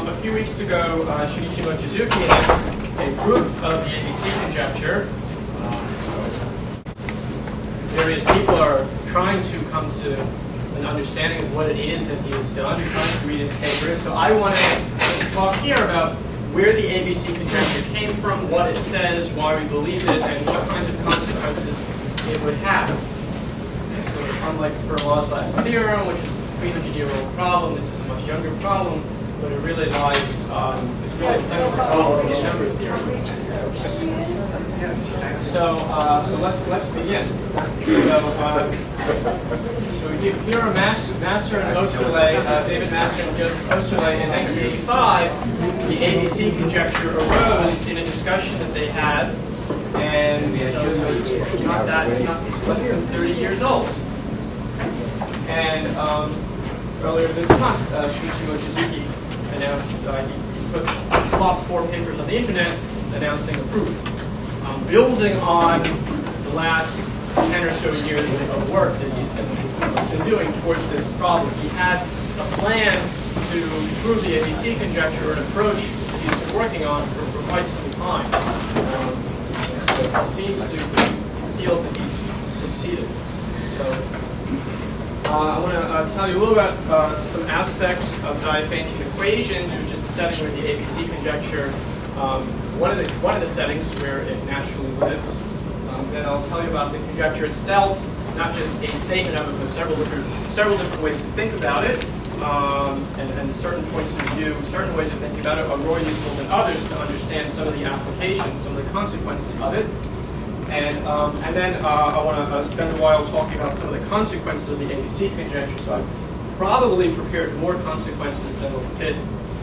A few weeks ago, Shinichi Mochizuki announced a proof of the ABC conjecture. Various people are trying to come to an understanding of what it is that he has done, trying to read his papers. So I want to talk here about where the ABC conjecture came from, what it says, why we believe it, and what kinds of consequences it would have. Okay, so unlike Fermat's last theorem, which is a 300-year-old problem, this is a much younger problem, but it really lies, it's really a central problem in number theory. So let's begin. So here are Master and Osterley, David Master and Joseph Osterley. In 1985, the ABC conjecture arose in a discussion that they had, and it's less than 30 years old. And earlier this month, Shinichi Mochizuki announced he plopped 4 papers on the internet announcing a proof, building on the last 10 or so years of work that he's been doing towards this problem. He had a plan to prove the ABC conjecture, an approach that he's been working on for quite some time. So he seems to feels that he's succeeded. So I want to tell you a little about some aspects of Diophantine equations, which is the setting where the ABC conjecture, one of the settings where it naturally lives. Then I'll tell you about the conjecture itself, not just a statement of it, but several different ways to think about it, and certain points of view, certain ways of thinking about it are more useful than others to understand some of the applications, some of the consequences of it. And then I want to spend a while talking about some of the consequences of the ABC conjecture. So I've probably prepared more consequences than will fit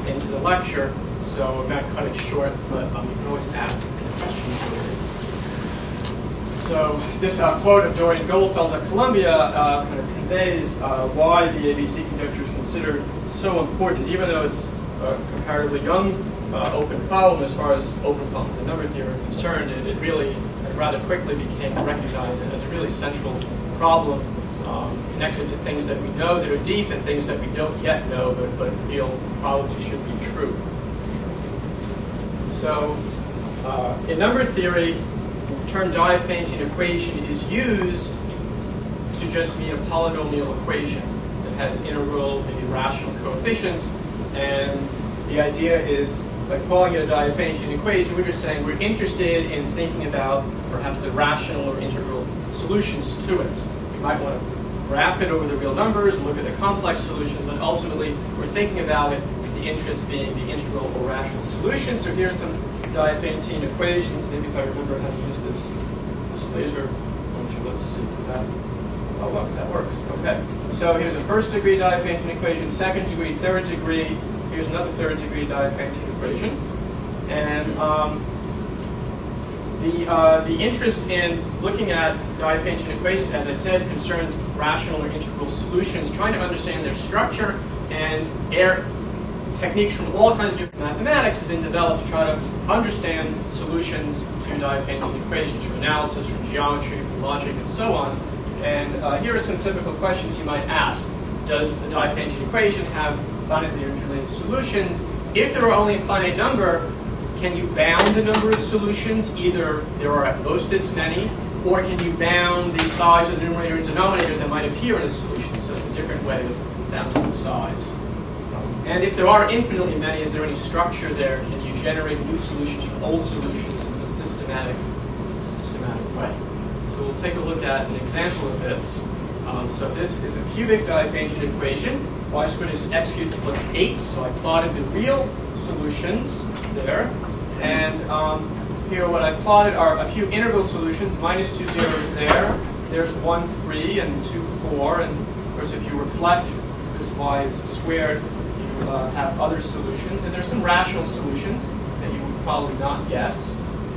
into the lecture, so I'm going to cut it short, but you can always ask any questions. So this quote of Dorian Goldfeld at Columbia kind of conveys why the ABC conjecture is considered so important, even though it's a comparatively young open problem as far as open problems in number theory are concerned. It really rather quickly became recognized as a really central problem connected to things that we know that are deep and things that we don't yet know but feel probably should be true. So in number theory, the term Diophantine equation is used to just mean a polynomial equation that has integral, maybe rational coefficients, and the idea is, by calling it a Diophantine equation, we're just saying we're interested in thinking about perhaps the rational or integral solutions to it. You might want to graph it over the real numbers and look at the complex solution, but ultimately we're thinking about it, the interest being the integral or rational solution. So here's some Diophantine equations. Maybe if I remember how to use this laser pointer, let's see. Oh, look, that works. Okay. So here's a first degree Diophantine equation, second degree, third degree. Here's another third degree Diophantine equation. And the interest in looking at Diophantine equations, as I said, concerns rational or integral solutions, trying to understand their structure, and techniques from all kinds of different mathematics have been developed to try to understand solutions to Diophantine equations, from analysis, from geometry, from logic, and so on. And here are some typical questions you might ask. Does the Diophantine equation have finitely interrelated solutions? If there are only a finite number, can you bound the number of solutions? Either there are at most this many, or can you bound the size of the numerator and denominator that might appear in a solution? So it's a different way of bounding the size. And if there are infinitely many, is there any structure there? Can you generate new solutions from old solutions in some systematic way? So we'll take a look at an example of this. So this is a cubic Diophantine equation. Y squared is x cubed plus 8. So I plotted the real solutions there. And here what I plotted are a few integral solutions. Minus 2 zeros there. There's 1, 3, and 2, 4. And of course, if you reflect this y is squared, you have other solutions. And there's some rational solutions that you would probably not guess.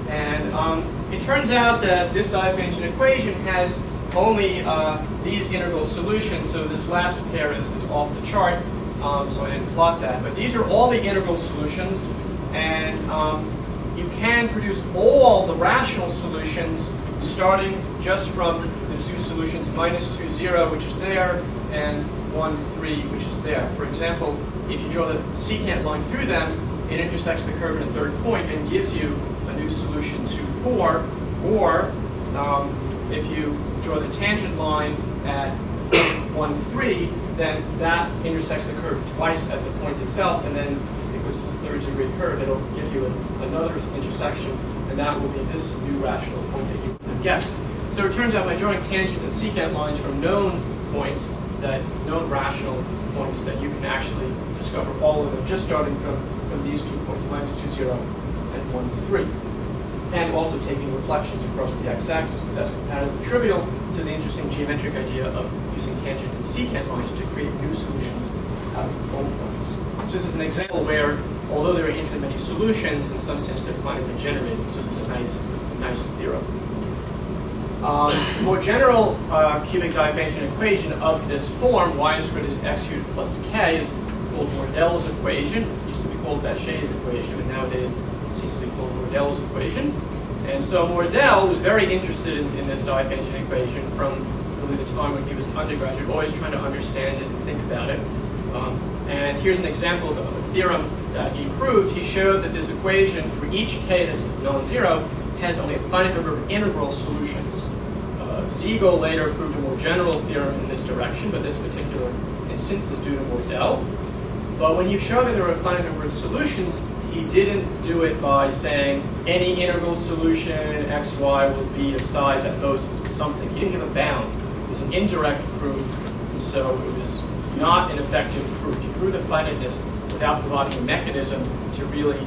And it turns out that this Diophantine equation has only these integral solutions, so this last pair is off the chart, so I didn't plot that. But these are all the integral solutions, and you can produce all the rational solutions starting just from the two solutions, minus 2, 0, which is there, and 1, 3, which is there. For example, if you draw the secant line through them, it intersects the curve at a third point and gives you a new solution to 4. Or if you draw the tangent line at 1, 3, then that intersects the curve twice at the point itself, and then because it's a third-degree curve, it'll give you another intersection, and that will be this new rational point that you would have guessed. So it turns out by drawing tangent and secant lines from known points, known rational points, that you can actually discover all of them just starting from these 2 points, minus 2, 0, and 1, 3. And also taking reflections across the x-axis, but that's comparatively trivial to the interesting geometric idea of using tangent and secant lines to create new solutions out of old points. So this is an example where, although there are infinite many solutions, in some sense they're finitely generated. So this is a nice theorem. More general cubic Diophantine equation of this form, y squared is x cubed plus k, is called Mellors Equation. It used to be called Bechet's equation, but nowadays it seems to be called Mellors Equation. And so Mordell was very interested in this Diophantine equation from really the time when he was an undergraduate, always trying to understand it and think about it. And here's an example of a theorem that he proved. He showed that this equation for each k that's non-zero has only a finite number of integral solutions. Siegel later proved a more general theorem in this direction, but this particular instance is due to Mordell. But when he showed that there were a finite number of solutions, he didn't do it by saying any integral solution xy will be of size at most something. He didn't give a bound. It was an indirect proof, and so it was not an effective proof. He proved the finiteness without providing a mechanism to really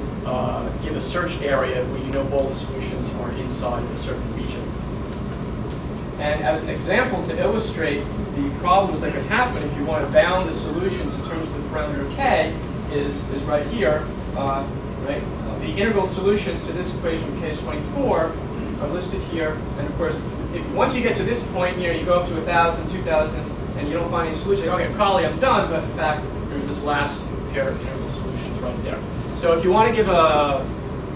give a search area where you know all the solutions are inside of a certain region. And as an example to illustrate the problems that could happen if you want to bound the solutions in terms of the parameter k is right here. Right? The integral solutions to this equation in case 24 are listed here. And of course, once you get to this point, you go up to 1,000, 2,000, and you don't find any solution. Okay, probably I'm done, but in fact, there's this last pair of integral solutions right there. So if you want to give a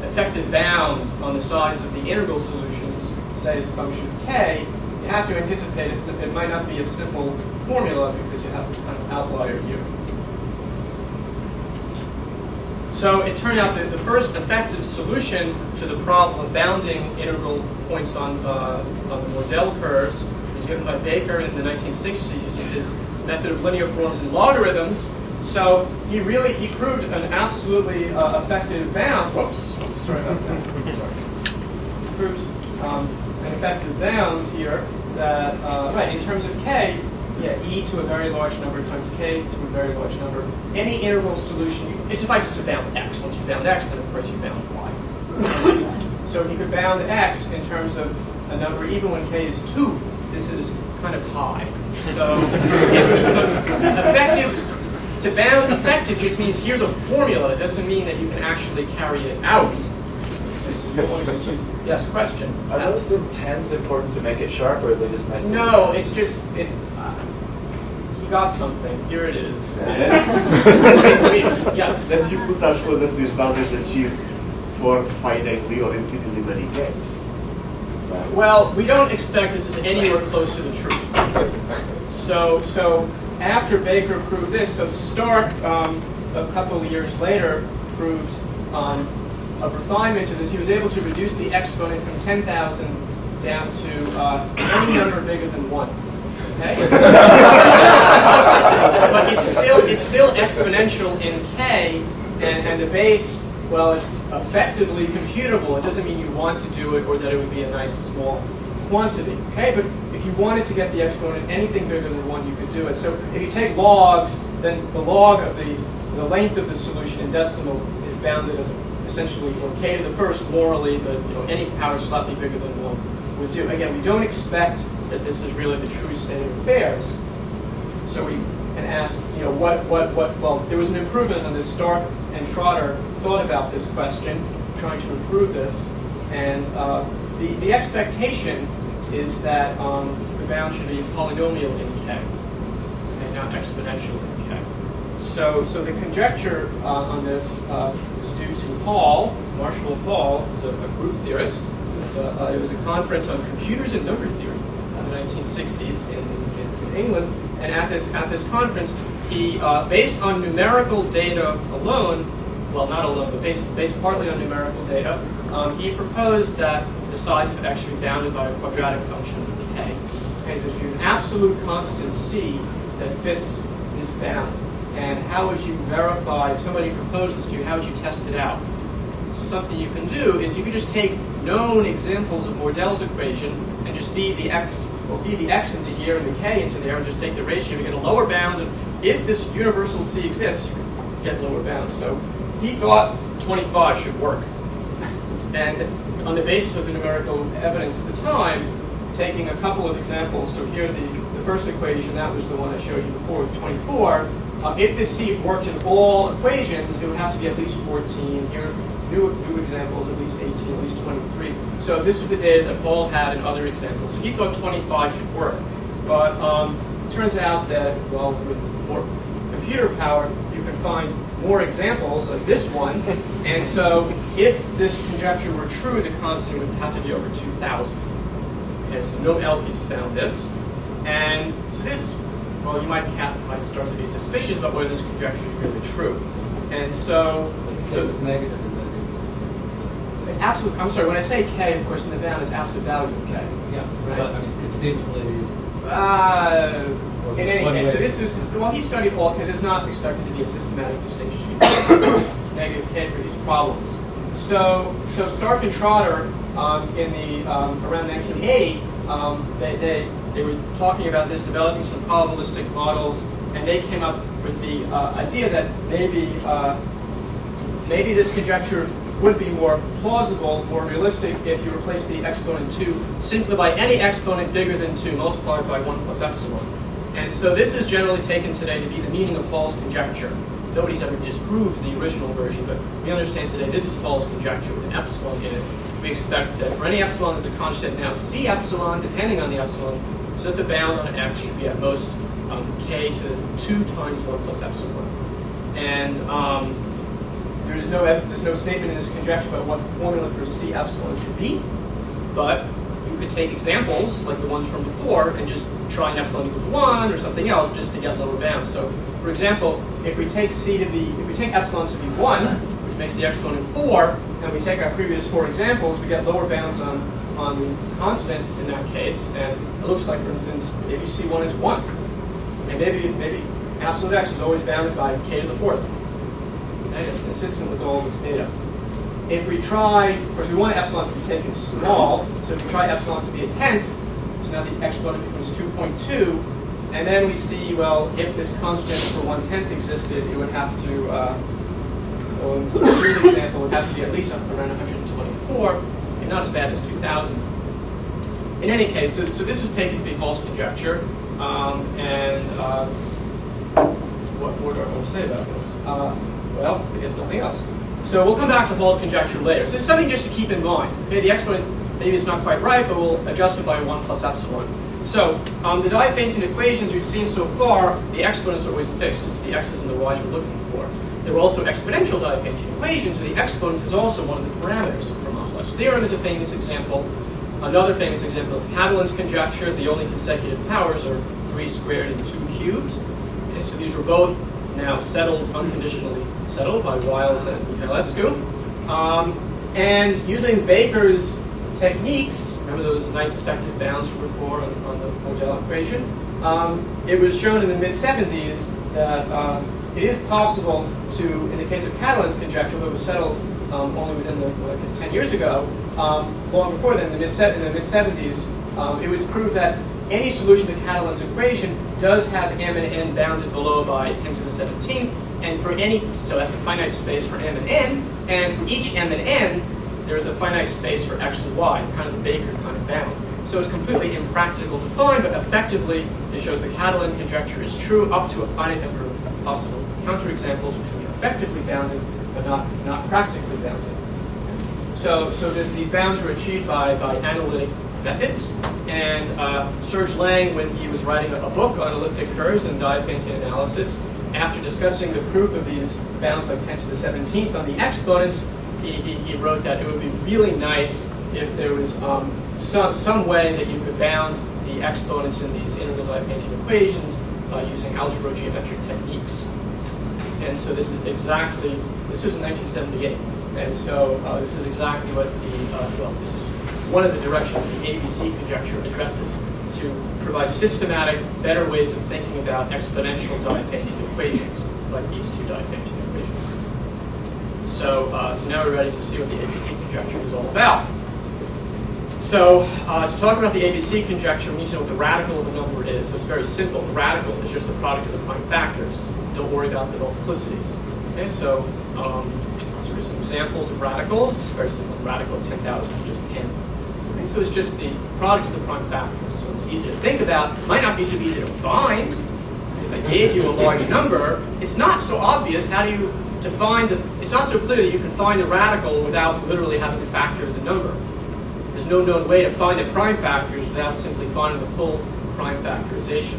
effective bound on the size of the integral solutions, say as a function of k, you have to anticipate it might not be a simple formula because you have this kind of outlier here. So it turned out that the first effective solution to the problem of bounding integral points on the Mordell curves was given by Baker in the 1960s using his method of linear forms and logarithms. So he proved an absolutely effective bound. Whoops, sorry about that. Sorry. He proved an effective bound here that, right, in terms of k, e to a very large number times k to a very large number. Any integral solution, it suffices to bound x. Once you bound x, then of course you bound y. So he could bound x in terms of a number, even when k is 2. This is kind of high. So it's effective. To bound effective just means here's a formula. It doesn't mean that you can actually carry it out. Yes, question. Are those the 10s important to make it sharp, or are they just nice? No, it's just he got something. Here it is. Yes. Then you could ask whether this bound is achieved for finitely or infinitely many k's. Well, we don't expect this is anywhere close to the truth. So after Baker proved this, so Stark a couple of years later proved a refinement to this. He was able to reduce the exponent from 10,000 down to any number bigger than 1. Okay? But it's still exponential in k, and the base, well, it's effectively computable. It doesn't mean you want to do it or that it would be a nice small quantity. Okay, but if you wanted to get the exponent anything bigger than 1, you could do it. So if you take logs, then the log of the length of the solution in decimal is bounded as essentially, or k to the first morally, but any power slightly bigger than 1 would do. Again, we don't expect that this is really the true state of affairs. So we can ask, well, there was an improvement on this. Stark and Trotter thought about this question, trying to improve this, and the expectation is that the bound should be polynomial in k, and not exponential in k. So the conjecture on this is due to Hall, Marshall Hall, who's a group theorist. It was a conference on computers and number theory in the 1960s in England. And at this conference, he, based on numerical data alone, well, not alone, but based partly on numerical data, he proposed that the size of x should be bounded by a quadratic function of k. Okay, there's an absolute constant c that fits this bound. And how would you verify, if somebody proposed this to you, how would you test it out? So something you can do is you can just take known examples of Mordell's equation and just feed the x into here and the k into there and just take the ratio, you get a lower bound, and if this universal c exists, you can get lower bounds. So he thought 25 should work. And on the basis of the numerical evidence at the time, taking a couple of examples, so here the first equation, that was the one I showed you before with 24, if this c worked in all equations, it would have to be at least 14. Here, new examples, at least 18, at least 23. So this was the data that Paul had in other examples. So he thought 25 should work. But it turns out that, well, with more computer power, you can find more examples like this one. And so if this conjecture were true, the constant would have to be over 2,000. Okay, so no Elke's found this. And so this, well, you might start to be suspicious about whether this conjecture is really true. And so it's negative. Absolute. I'm sorry. When I say k, of course, in the bound is absolute value of k. Yeah, right. But I mean, conceivably. In any case, so this is well, he studied all k. There's not expected to be a systematic distinction between negative k for these problems. So Stark and Trotter in the around 1980, they were talking about this, developing some probabilistic models, and they came up with the idea that maybe this conjecture would be more plausible, more realistic if you replace the exponent 2 simply by any exponent bigger than 2 multiplied by 1 plus epsilon. And so this is generally taken today to be the meaning of Paul's conjecture. Nobody's ever disproved the original version, but we understand today this is Paul's conjecture with an epsilon in it. We expect that for any epsilon there's a constant now c epsilon, depending on the epsilon, so that the bound on x should be at most k to 2 times 1 plus epsilon. And there's no statement in this conjecture about what the formula for c epsilon should be, but you could take examples like the ones from before and just try an epsilon equal to 1 or something else just to get lower bounds. So, for example, if we take epsilon to be 1, which makes the exponent 4, and we take our previous 4 examples, we get lower bounds on the constant in that case, and it looks like, for instance, maybe c1 is 1, and maybe absolute x is always bounded by k to the 4th. Okay, it's consistent with all this data. If we try, of course, we want epsilon to be taken small, so if we try epsilon to be a 10th, so now the exponent becomes 2.2, and then we see, well, if this constant for 1/10 existed, it would have to, well, in the green example, it would have to be at least up around 124, and not as bad as 2,000. In any case, so this is taken to be Paul's conjecture, what more do I want to say about this? Well, I guess nothing else. So we'll come back to Paul's conjecture later. So it's something just to keep in mind. Okay, the exponent maybe is not quite right, but we'll adjust it by 1 plus epsilon. So the Diophantine equations we've seen so far, the exponents are always fixed. It's the x's and the y's we're looking for. There are also exponential Diophantine equations where the exponent is also one of the parameters of Fermat's theorem is a famous example. Another famous example is Catalan's conjecture. The only consecutive powers are 3 squared and 2 cubed. Okay, so these are both now settled, unconditionally settled by Wiles and Michailescu. And using Baker's techniques, remember those nice effective bounds from before on the Mordell equation, it was shown in the mid-70s that it is possible to, in the case of Catalan's conjecture, though it was settled only within I guess 10 years ago, long before then, in the mid-70s, it was proved that any solution to Catalan's equation does have m and n bounded below by 10 to the 17th, and for any, so that's a finite space for m and n, and for each m and n, there's a finite space for x and y, kind of the Baker kind of bound. So it's completely impractical to find, but effectively it shows the Catalan conjecture is true up to a finite number of possible counterexamples, which can be effectively bounded, but not practically bounded. So these bounds are achieved by analytic methods, and Serge Lang, when he was writing a book on elliptic curves and Diophantine analysis, after discussing the proof of these bounds like 10 to the 17th on the exponents, he wrote that it would be really nice if there was some way that you could bound the exponents in these integral Diophantine equations using algebro-geometric techniques. And so this was in 1978. And so this is exactly what this is one of the directions the ABC conjecture addresses, to provide systematic, better ways of thinking about exponential Diophantine equations, like these two Diophantine equations. So now we're ready to see what the ABC conjecture is all about. So to talk about the ABC conjecture, we need to know what the radical of a number is. So it's very simple. The radical is just the product of the prime factors. Don't worry about the multiplicities. Okay, so here's some examples of radicals. Very simple. The radical of 10,000 is just 10. Okay, so it's just the product of the prime factors. So it's easy to think about. Might not be so easy to find. If I gave you a large number, it's not so obvious. How do you define the? It's not so clear that you can find the radical without literally having to factor the number. There's no known way to find the prime factors without simply finding the full prime factorization.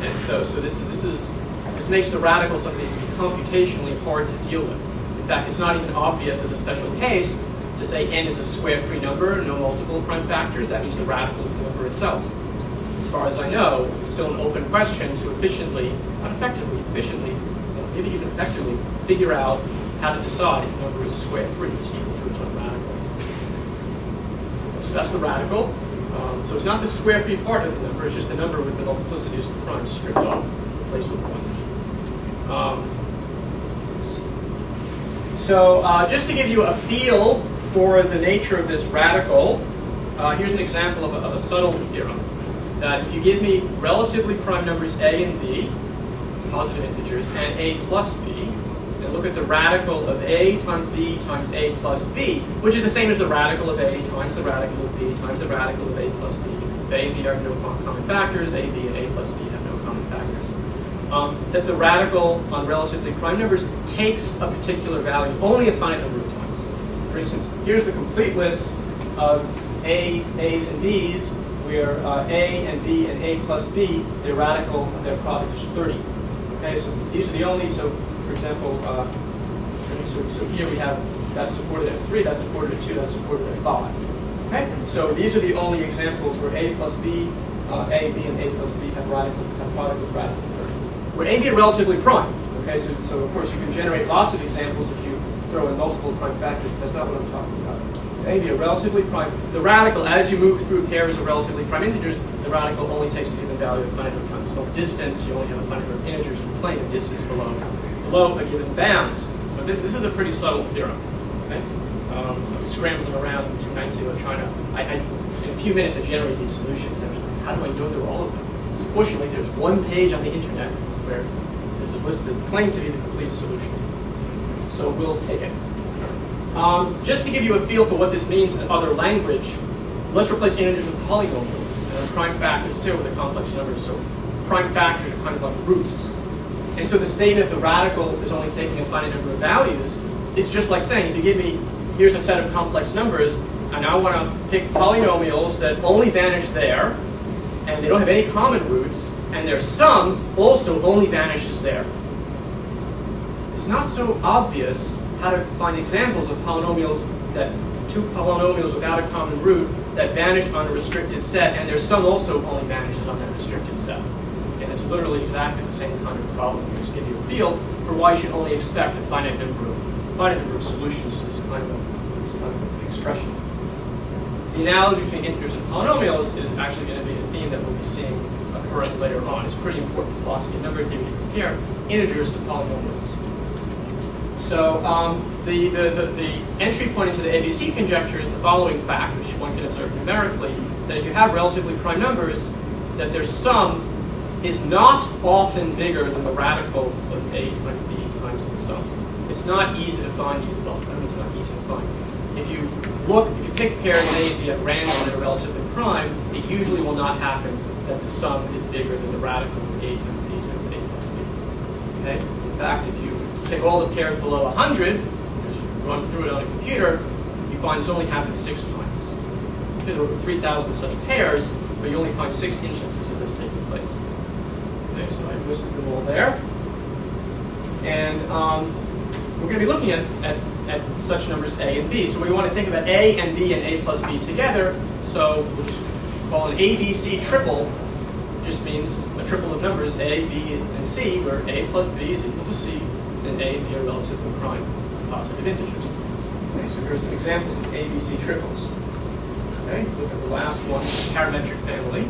And so this makes the radical something that can be computationally hard to deal with. In fact, it's not even obvious as a special case to say n is a square-free number, no multiple prime factors. That means the radical is the number itself. As far as I know, it's still an open question to efficiently, maybe even effectively, figure out how to decide if a number is square-free, it's equal to its own radical. So that's the radical. So it's not the square-free part of the number, it's just the number with the multiplicities of the primes stripped off, replaced with 1. So just to give you a feel for the nature of this radical, here's an example of a subtle theorem. That if you give me relatively prime numbers a and b, positive integers, and a plus b, and look at the radical of a times b times a plus b, which is the same as the radical of a times the radical of b times the radical of a plus b. Because a and b have no common factors, a, b, and a plus b have no common factors. That the radical on relatively prime numbers takes a particular value only a finite number of times. For instance, here's the complete list of a's, and b's, where a and b and a plus b, their radical of their product is 30. Okay, so these are the only, so for example, so here we have that's supported at 3, that's supported at 2, that's supported at 5. Okay, so these are the only examples where a plus b, a, b, and a plus b have product with radical 30. Where a and b are relatively prime. Okay, so of course you can generate lots of examples if you throw in multiple prime factors, but that's not what I'm talking about. A and b are relatively prime. The radical, as you move through pairs of relatively prime integers, the radical only takes a given value of a finite number of times. So distance, you only have a finite number of integers in the plane of distance below a given bound. But this is a pretty subtle theorem. Okay? I was scrambling around 2 nights ago trying to, in a few minutes I generated these solutions. And I was like, how do I go through all of them? So fortunately, there's one page on the internet where this is listed, claimed to be the complete solution. So we'll take it. Just to give you a feel for what this means in other language, let's replace integers with polynomials and prime factors. Let's say with the complex numbers. So prime factors are kind of like roots. And so the statement the radical is only taking a finite number of values, it's just like saying, if you give me, here's a set of complex numbers, and I want to pick polynomials that only vanish there, and they don't have any common roots, and their sum also only vanishes there. It's not so obvious how to find examples of polynomials that, two polynomials without a common root that vanish on a restricted set, and their sum also only vanishes on that restricted set. And it's literally exactly the same kind of problem here to give you a feel for why you should only expect a finite number of solutions to this kind of expression. The analogy between integers and polynomials is actually going to be a theme that we'll be seeing occurring later on. It's pretty important philosophy of number theory to compare integers to polynomials. So the entry point into the ABC conjecture is the following fact, which one can observe numerically, that if you have relatively prime numbers, that their sum is not often bigger than the radical of a times b times the sum. It's not easy to find these. Well, I mean, it's not easy to find. If you pick pairs a and b at random that are relatively prime, it usually will not happen that the sum is bigger than the radical of a times b times a plus b. Okay? In fact, if you take all the pairs below 100, just run through it on a computer, you find this only happens 6 times. There are over 3,000 such pairs, but you only find 6 instances of this taking place. Okay, so I've listed them all there. And we're going to be looking at such numbers a and b. So we want to think about a and b and a plus b together. So we'll just call an ABC triple just means a triple of numbers A, B, and C, where A plus B is equal to C, and A and B are relatively prime positive integers. Okay, so here's some examples of ABC triples. Okay, look at the last one, parametric family.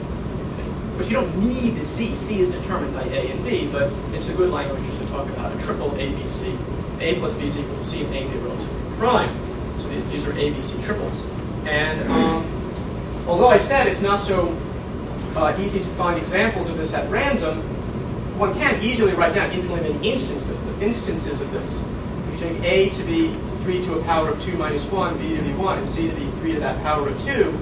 But you don't need to see. C is determined by A and B, but it's a good language just to talk about a triple ABC. A plus B is equal to C, and A and B are relatively prime. So these are ABC triples. And although I said it's not so easy to find examples of this at random, one can easily write down infinitely many instances of this. You take A to be 3 to a power of 2 minus 1, B to be 1, and C to be 3 to that power of 2.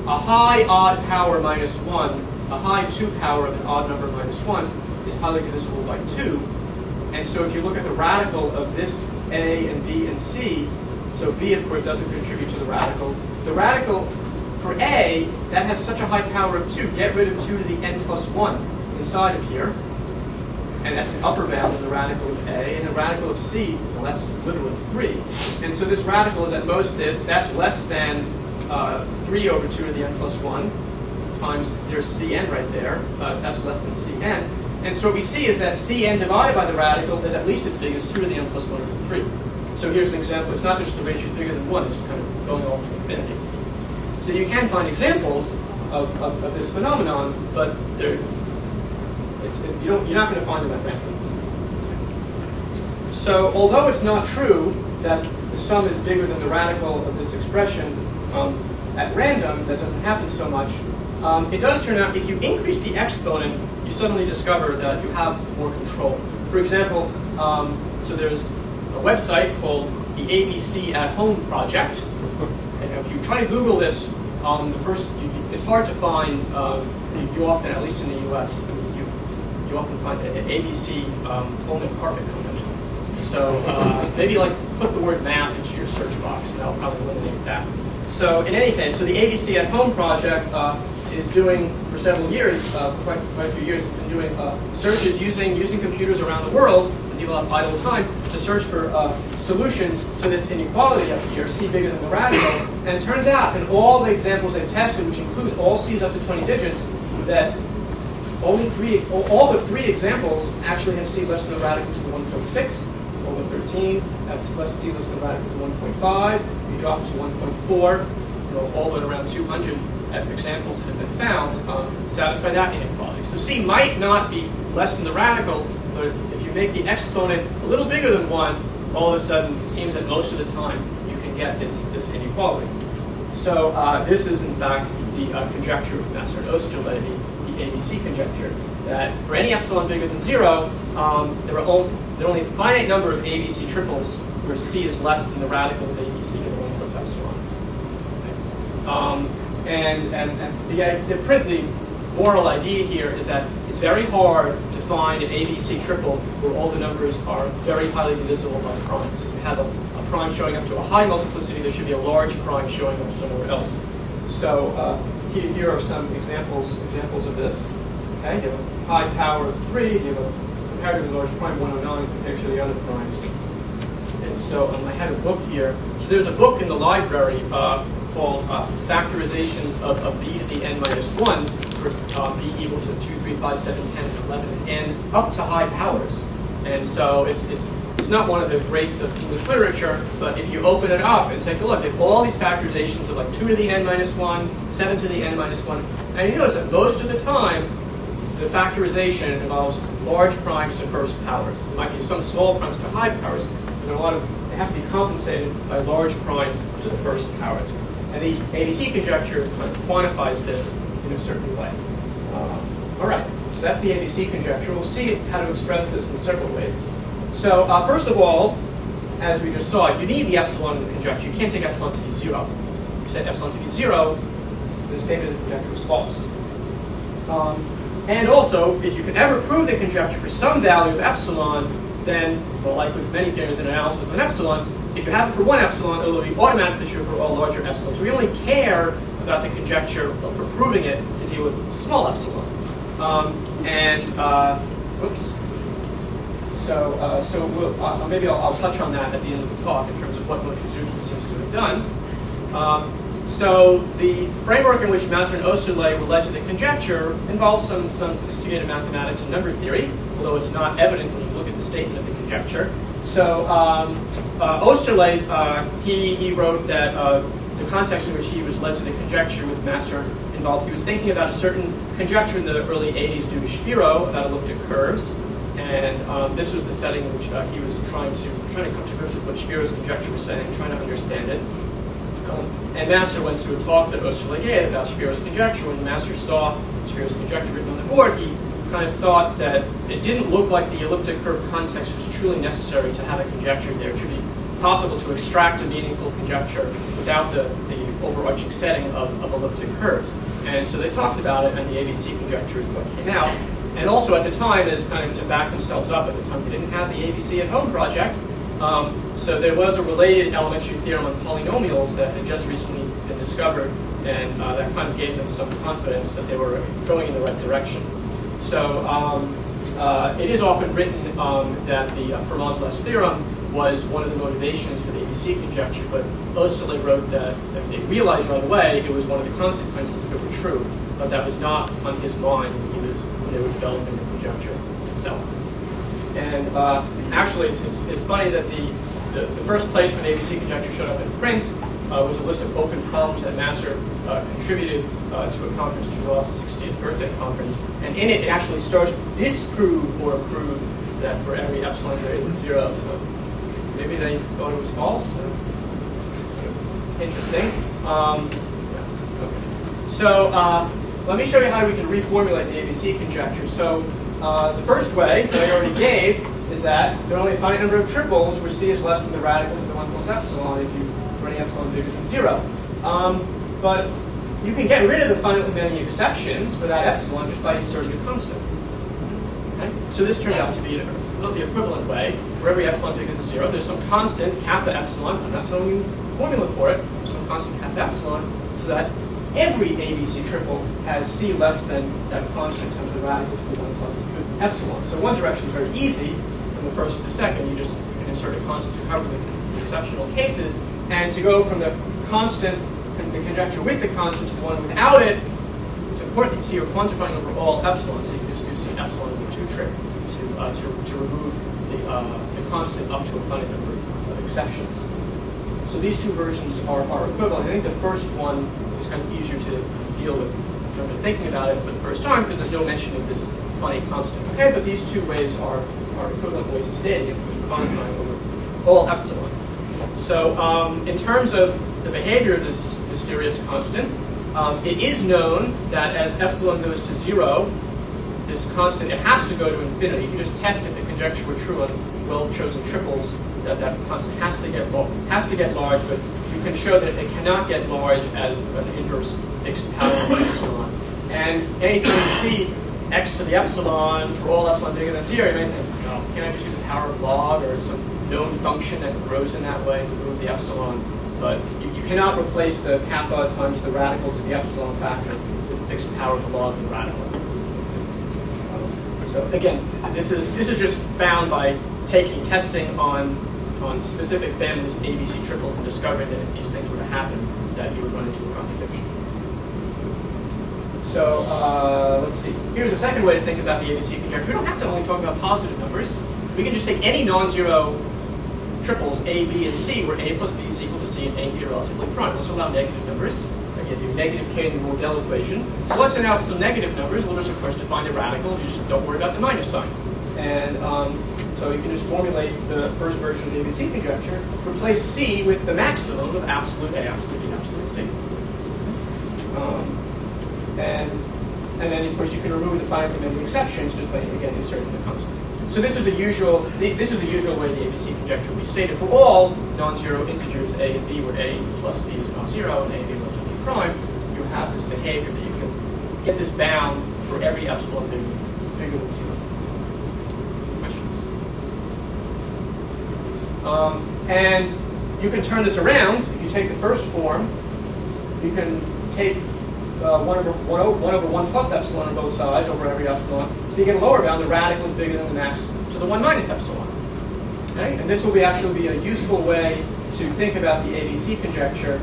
A high odd power minus 1, a high 2 power of an odd number minus 1 is highly divisible by 2. And so if you look at the radical of this A and B and C, so B, of course, doesn't contribute to the radical. The radical for A, that has such a high power of 2. Get rid of 2 to the n plus 1 inside of here. And that's the upper bound of the radical of A. And the radical of C, well, that's literally 3. And so this radical is at most this. That's less than 3 over 2 to the n plus 1 times, there's Cn right there. That's less than Cn. And so what we see is that Cn divided by the radical is at least as big as 2 to the n plus 1 over 3. So here's an example. It's not just the ratio is bigger than 1. It's kind of going off to infinity. So you can find examples of this phenomenon, but you're not going to find them at random. So although it's not true that the sum is bigger than the radical of this expression at random, that doesn't happen so much, it does turn out if you increase the exponent, you suddenly discover that you have more control. For example, so there's a website called the ABC at Home Project. And if you try to Google this, it's hard to find. You often, at least in the U.S., you often find an ABC home and apartment company. So maybe put the word math into your search box, and that'll probably eliminate that. So in any case, so the ABC at Home project is doing for several years, quite a few years, been doing searches using computers around the world. People have idle time to search for solutions to this inequality up here, C bigger than the radical. And it turns out in all the examples they've tested, which includes all C's up to 20 digits, that all but 3 examples actually have C less than the radical to 1.6. All but 13 have less C less than the radical to 1.5. You drop it to 1.4. All but around 200 examples that have been found satisfy that inequality. So C might not be less than the radical, but if you make the exponent a little bigger than 1, all of a sudden it seems that most of the time you can get this inequality. So this is in fact the conjecture of Master and Osterley, the ABC conjecture, that for any epsilon bigger than 0, there are only a finite number of ABC triples where C is less than the radical of ABC to the 1 plus epsilon. Okay. The moral idea here is that it's very hard to find an ABC triple where all the numbers are very highly divisible by primes. If you have a prime showing up to a high multiplicity, there should be a large prime showing up somewhere else. So here are some examples of this. Okay, you have a high power of 3, you have a comparatively large prime 109 compared to the other primes. And so I have a book here. So there's a book in the library called Factorizations of B to the n minus 1 for B equal to 2, 3, 5, 7, 10, 11, and n up to high powers. And so it's not one of the greats of English literature, but if you open it up and take a look at all these factorizations of 2 to the n minus 1, 7 to the n minus 1, and you notice that most of the time the factorization involves large primes to first powers. There might be some small primes to high powers, but they have to be compensated by large primes to the first powers. And the ABC conjecture quantifies this in a certain way. All right, so that's the ABC conjecture. We'll see how to express this in several ways. So first of all, as we just saw, you need the epsilon in the conjecture. You can't take epsilon to be 0. If you set epsilon to be 0, the statement of the conjecture is false. And also, if you can ever prove the conjecture for some value of epsilon, then, well, like with many theorems in analysis with an epsilon, if you have it for 1 epsilon, it will be automatically true for all larger epsilon. So we only care about the conjecture for proving it to deal with small epsilon. Whoops. Maybe I'll touch on that at the end of the talk in terms of what Mochizuki seems to have done. So the framework in which Master and Osterley were led to the conjecture involves some sophisticated mathematics and number theory, although it's not evident when you look at the statement of the conjecture. So Osterley, he wrote that the context in which he was led to the conjecture with Master involved, he was thinking about a certain conjecture in the early 80s due to Spiro about elliptic curves. And this was the setting in which he was trying to come to grips with what Spiro's conjecture was saying, trying to understand it. And Master went to a talk that Osterley gave about Spiro's conjecture. When Master saw Spiro's conjecture written on the board, he kind of thought that it didn't look like the elliptic curve context was truly necessary to have a conjecture there. It should be possible to extract a meaningful conjecture without the overarching setting of elliptic curves. And so they talked about it, and the ABC conjecture is what came out. And also at the time, as kind of to back themselves up, at the time they didn't have the ABC at Home project, so there was a related elementary theorem on polynomials that had just recently been discovered, and that kind of gave them some confidence that they were going in the right direction. So it is often written that the Fermat's theorem was one of the motivations for the ABC conjecture, but Osterley wrote that they realized right away it was one of the consequences if it were true, but that was not on his mind when they were developing the conjecture itself. And actually, it's funny that the first place when the ABC conjecture showed up in print was a list of open problems that Master contributed to a conference, to Roth's 60th birthday conference. And in it actually starts to disprove or prove that for every epsilon greater than 0. So maybe they thought it was false. So, interesting. Okay. So let me show you how we can reformulate the ABC conjecture. So the first way that I already gave is that there are only a finite number of triples where C is less than the radicals of the 1 plus epsilon if you for any epsilon bigger than 0. But you can get rid of the finitely many exceptions for that epsilon just by inserting a constant. Okay? So this turns out to be the equivalent way. For every epsilon bigger than 0, there's some constant, kappa epsilon. I'm not telling you the formula for it. There's some constant kappa epsilon, so that every ABC triple has C less than that constant times the radical to the 1 plus epsilon. So one direction is very easy. From the first to the second, you just can insert a constant to cover the exceptional cases. And to go from the constant, the conjecture with the constant to the one without it, it's important. You see, you're quantifying over all epsilon, so you can just do C epsilon over 2 trick to remove the constant up to a finite number of exceptions. So these two versions are equivalent. I think the first one is kind of easier to deal with in terms of thinking about it for the first time because there's no mention of this finite constant. Okay, but these two ways are equivalent ways of stating it, which are quantifying over all epsilon. So in terms of the behavior of this mysterious constant, it is known that as epsilon goes to 0, this constant, it has to go to infinity. You can just test if the conjecture were true on well-chosen triples, that constant has to get large, but you can show that it cannot get large as an inverse fixed power of epsilon. And anytime you see x to the epsilon for all epsilon bigger than 0, you may think, oh, can't I just use a power of log or some known function that grows in that way to remove the epsilon? But you cannot replace the kappa times the radicals of the epsilon factor with the fixed power of the log of the radical. So again, this is just found by testing on specific families of ABC triples and discovering that if these things were to happen, that you would run into a contradiction. So let's see. Here's a second way to think about the ABC conjecture. We don't have to only talk about positive numbers. We can just take any non-zero triples, A, B, and C, where A plus B is equal to C and A and B are relatively prime. Let's allow negative numbers. Again, do negative K in the Mordell equation. So let's announce some negative numbers. We'll just, of course, define the radical. You just don't worry about the minus sign. And so you can just formulate the first version of the ABC conjecture, replace C with the maximum of absolute A, absolute B, absolute C. And then, of course, you can remove the finitely many exceptions just by, again, inserting the constant. So this is the usual way the ABC conjecture will be stated for all non-zero integers A and B, where A plus B is not 0 and A and B relative to prime. You have this behavior that you can get this bound for every epsilon bigger than 0. Questions? And you can turn this around. If you take the first form, you can take 1 over 1 plus epsilon on both sides over every epsilon. So you get a lower bound. The radical is bigger than the max to the 1 minus epsilon. Okay? And this will actually be a useful way to think about the ABC conjecture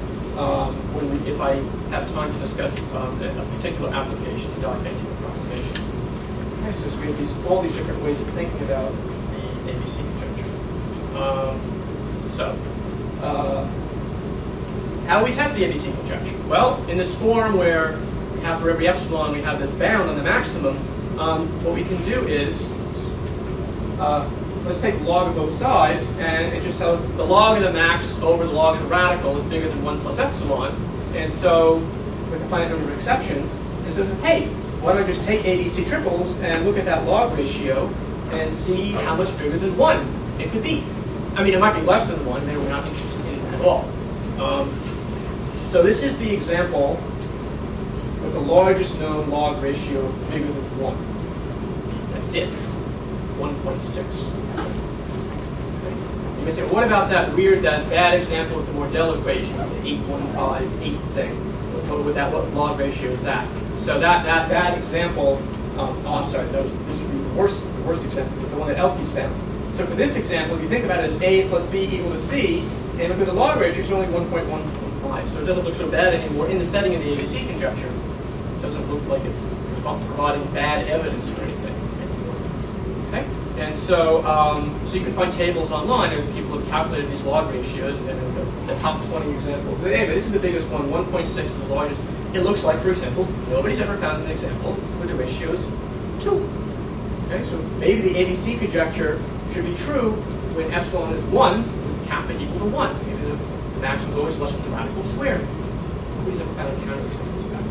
if I have time to discuss a particular application to Diophantine approximations. Okay, so we have all these different ways of thinking about the ABC conjecture. How do we test the ABC conjecture? Well, in this form where we have for every epsilon, we have this bound on the maximum, what we can do is, let's take the log of both sides, and just tell the log of the max over the log of the radical is bigger than 1 plus epsilon. And so, with a finite number of exceptions, it says, hey, why don't I just take ABC triples and look at that log ratio and see how much bigger than 1 it could be. I mean, it might be less than 1, then we're not interested in it at all. So this is the example with the largest known log ratio bigger than 1. That's it, 1.6. You may say, well, what about that bad example with the Mordell equation, the 815 thing? What log ratio is that? So that bad example, I'm sorry, this is the worst example, the one that Elke's found. So for this example, if you think about it as A plus B equal to C, and look at the log ratio, it's only 1.115. So it doesn't look so bad anymore. In the setting of the ABC conjecture, it doesn't look like it's providing bad evidence for anything anymore. Okay? And so you can find tables online of people who have calculated these log ratios, and the top 20 examples. Anyway, this is the biggest one, 1.6 is the largest. It looks like, for example, nobody's ever found an example where the ratio is 2. Okay, so maybe the ABC conjecture should be true when epsilon is 1 with kappa equal to 1. Maybe the maximum is always less than the radical squared. Nobody's ever found a counterexample to that.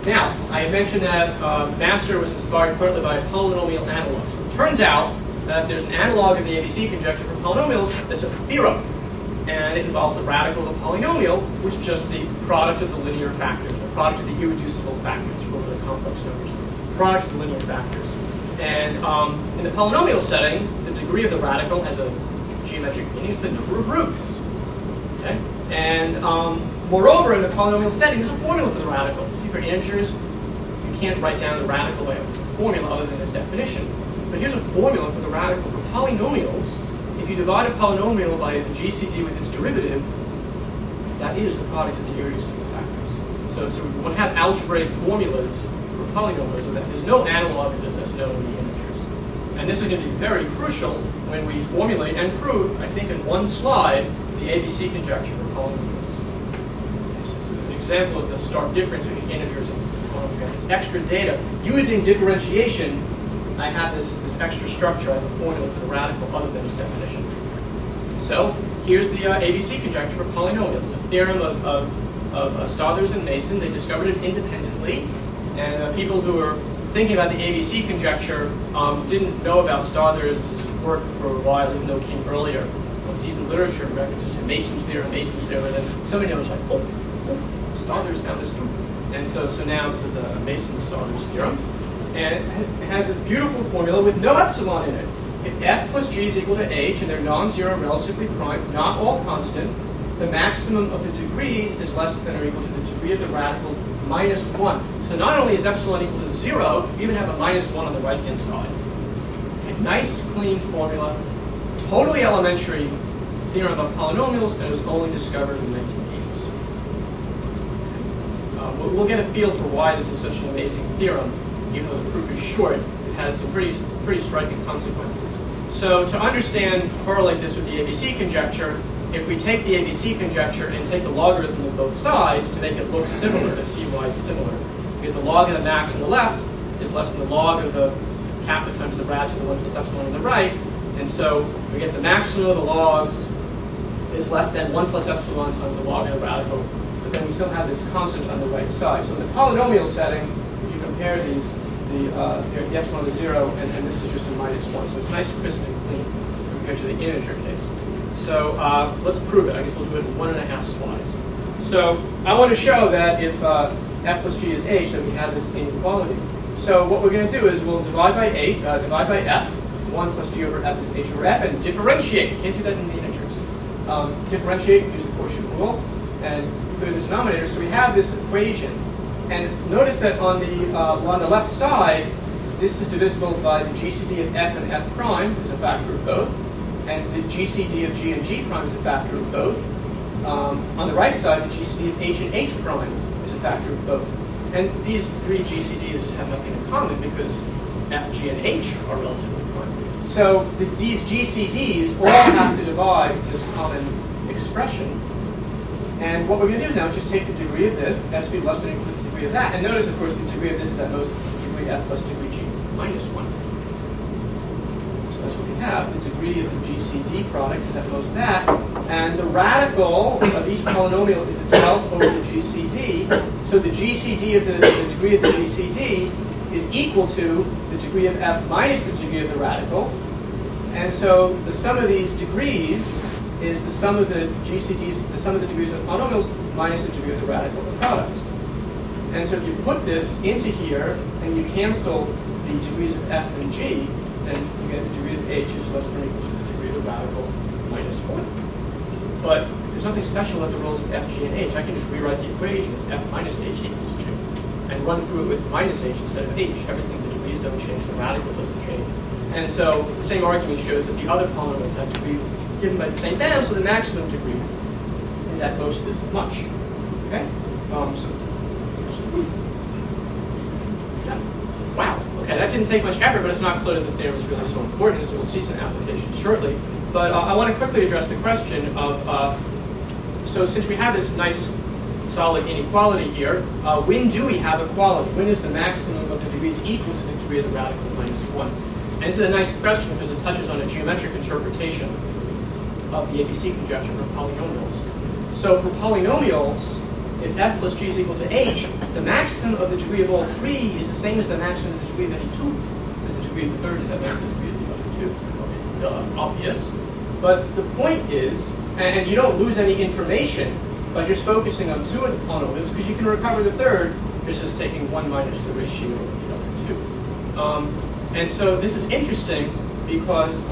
Now, I mentioned that Master was inspired partly by polynomial analogs. So it turns out that there's an analog of the ABC conjecture for polynomials that's a theorem. And it involves the radical of a polynomial, which is just the product of the linear factors, the product of the irreducible factors, or the complex numbers, the product of the linear factors. And in the polynomial setting, the degree of the radical has a geometric meaning, it's the number of roots. Okay? And moreover, in the polynomial setting, there's a formula for the radical. See, for integers, you can't write down the radical by a formula other than this definition. But here's a formula for the radical for polynomials. If you divide a polynomial by the GCD with its derivative, that is the product of the irreducible factors. So one has algebraic formulas for polynomials, so that there's no analog of this that's known in the integers. And this is going to be very crucial when we formulate and prove, I think in one slide, the ABC conjecture for polynomials. This is an example of the stark difference between integers and polynomials. We have this extra data. Using differentiation, I have this extra structure, I have a formula for the radical other than this definition. So here's the ABC conjecture for polynomials. The theorem of Stothers and Mason. They discovered it independently, and people who were thinking about the ABC conjecture didn't know about Stothers' work for a while, even though it came earlier. One sees in literature references to Mason's theorem, and then somebody knows like, oh, Stothers found this too. And so now this is the Mason-Stothers theorem. And it has this beautiful formula with no epsilon in it. If f plus g is equal to h, and they're non-zero relatively prime, not all constant, the maximum of the degrees is less than or equal to the degree of the radical minus 1. So not only is epsilon equal to 0, you even have a minus 1 on the right-hand side. A nice, clean formula, totally elementary theorem of polynomials, and it was only discovered in the 1980s. We'll get a feel for why this is such an amazing theorem. Even though the proof is short, it has some pretty striking consequences. So to understand, correlate this with the ABC conjecture, if we take the ABC conjecture and take the logarithm of both sides to make it look similar, to see why it's similar, we get the log of the max on the left is less than the log of the kappa times the rad to the 1 plus epsilon on the right, and so we get the maximum of the logs is less than 1 plus epsilon times the log of the radical, but then we still have this constant on the right side. So in the polynomial setting, if you compare these, the epsilon is 0, and this is just a minus 1. So it's nice, crisp, and clean compared to the integer case. So let's prove it. I guess we'll do it in 1.5 slides. So I want to show that if f plus g is h, that we have this inequality. So what we're going to do is we'll divide by f. 1 plus g over f is h over f, and differentiate. You can't do that in the integers. Differentiate, use the quotient rule, and put it in the denominator. So we have this equation. And notice that on the left side, this is divisible by the GCD of f and f prime, is a factor of both. and the GCD of G and G prime is a factor of both. On the right side, the GCD of H and H prime is a factor of both. And these three GCDs have nothing in common because F, G, and H are relatively prime. So these GCDs all have to divide this common expression. And what we're going to do now is just take the degree of this, S be less than or equal to the degree of that. And notice, of course, the degree of this is at most degree F plus degree G minus 1. So that's what we have. The degree of the GCD product is at most that. And the radical of each polynomial is itself over the GCD. So the GCD of the degree of the GCD is equal to the degree of F minus the degree of the radical. And so the sum of these degrees is the sum of the GCDs, the sum of the degrees of polynomials minus the degree of the radical of the product. And so if you put this into here and you cancel the degrees of F and G, then you get the degree of H is less than or equal to the degree of the radical minus 1. But there's nothing special about the roles of F, G, and H. I can just rewrite the equation as F minus H equals 2 and run through it with minus H instead of H. Everything, the degrees don't change, the radical doesn't change. And so the same argument shows that the other polynomials have to be given by the same bound, so the maximum degree is at most this much. Okay? So that's the proof. Yeah. Wow. Okay, that didn't take much effort, but it's not clear that the theorem is really so important, so we'll see some applications shortly. But I want to quickly address the question of, so since we have this nice solid inequality here, when do we have equality? When is the maximum of the degrees equal to the degree of the radical minus 1? And this is a nice question because it touches on a geometric interpretation of the ABC conjecture for polynomials. So for polynomials, if F plus G is equal to H, the maximum of the degree of all three is the same as the maximum of the degree of any two, because the degree of the third is at most the degree of the other two. Okay, obvious. But the point is, and you don't lose any information by just focusing on two of the polynomials, because you can recover the third, it's just taking 1 minus the ratio of the other two. And so this is interesting because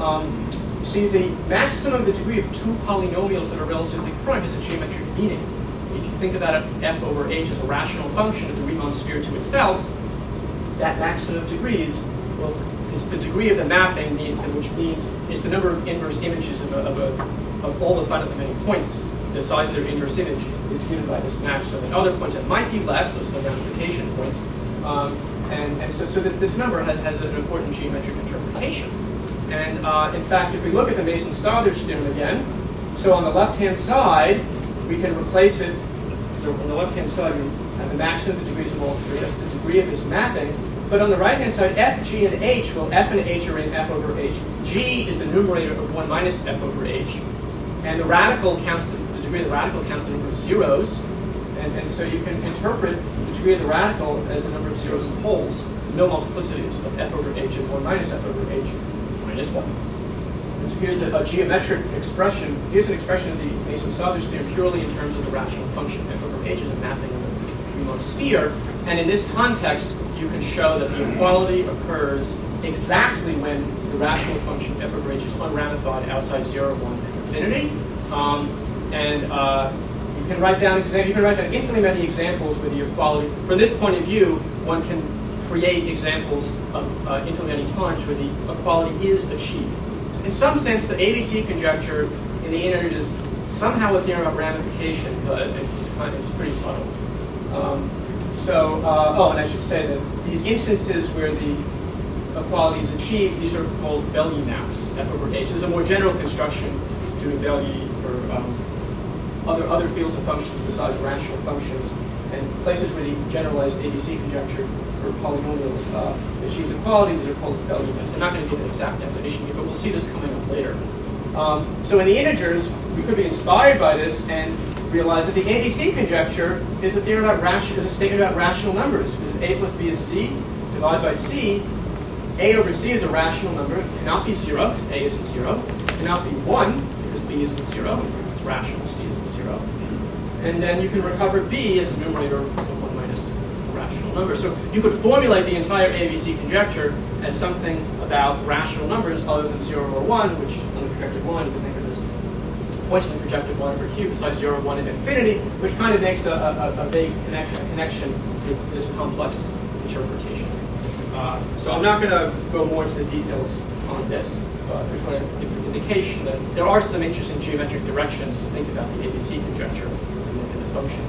see, the maximum of the degree of two polynomials that are relatively prime has a geometric meaning. If you think about it, F over H as a rational function of the Riemann sphere to itself, that maximum of degrees is the degree of the mapping, which means it's the number of inverse images of all the fundamental points. The size of their inverse image is given by this maximum. At other points, it might be less, those are the ramification points. And so this number has an important geometric interpretation. And in fact, if we look at the Mason-Stoddard theorem again, so on the left-hand side, we can replace it. So on the left-hand side, we have the maximum of the degrees of all three. That's the degree of this mapping. But on the right-hand side, F, G, and H, well, F and H are in F over H. G is the numerator of 1 minus F over H. And the radical counts, the degree of the radical counts the number of zeros. And so you can interpret the degree of the radical as the number of zeros and poles. No multiplicities of F over H and 1 minus F over H minus 1. And so here's a geometric expression. Here's an expression of the Mason-Stoddard theorem purely in terms of the rational function. F over H is a mapping of the Riemann sphere. And in this context, you can show that the equality occurs exactly when the rational function F over H is unramified outside 0, 1, and infinity. You can write down infinitely many examples where the equality, from this point of view, one can create examples of infinitely many times where the equality is achieved. In some sense, the ABC conjecture in the integers is somehow a theorem of ramification, but it's pretty subtle. And I should say that these instances where the equality is achieved, these are called Bellier maps, F over H. This is a more general construction doing Bellier for other fields of functions besides rational functions, and places where the generalized ABC conjecture for polynomials achieves equality, these are called Bellier maps. I'm not going to give an exact definition here, but we'll see this coming up later. So in the integers, we could be inspired by this and realize that the ABC conjecture is a theorem about is a statement about rational numbers. Because A plus B is C, divided by C. A over C is a rational number. It cannot be 0 because A isn't 0. It cannot be 1 because B isn't 0. It's rational, C isn't 0. And then you can recover B as the numerator of 1 minus a rational number. So you could formulate the entire ABC conjecture as something about rational numbers other than 0 or 1, which on the projected 1 you can think of as points in the projected 1 over Q besides 0, 1, and infinity, which kind of makes a vague connection with this complex interpretation. So I'm not going to go more into the details on this. I just want to give you an indication that there are some interesting geometric directions to think about the ABC conjecture in the function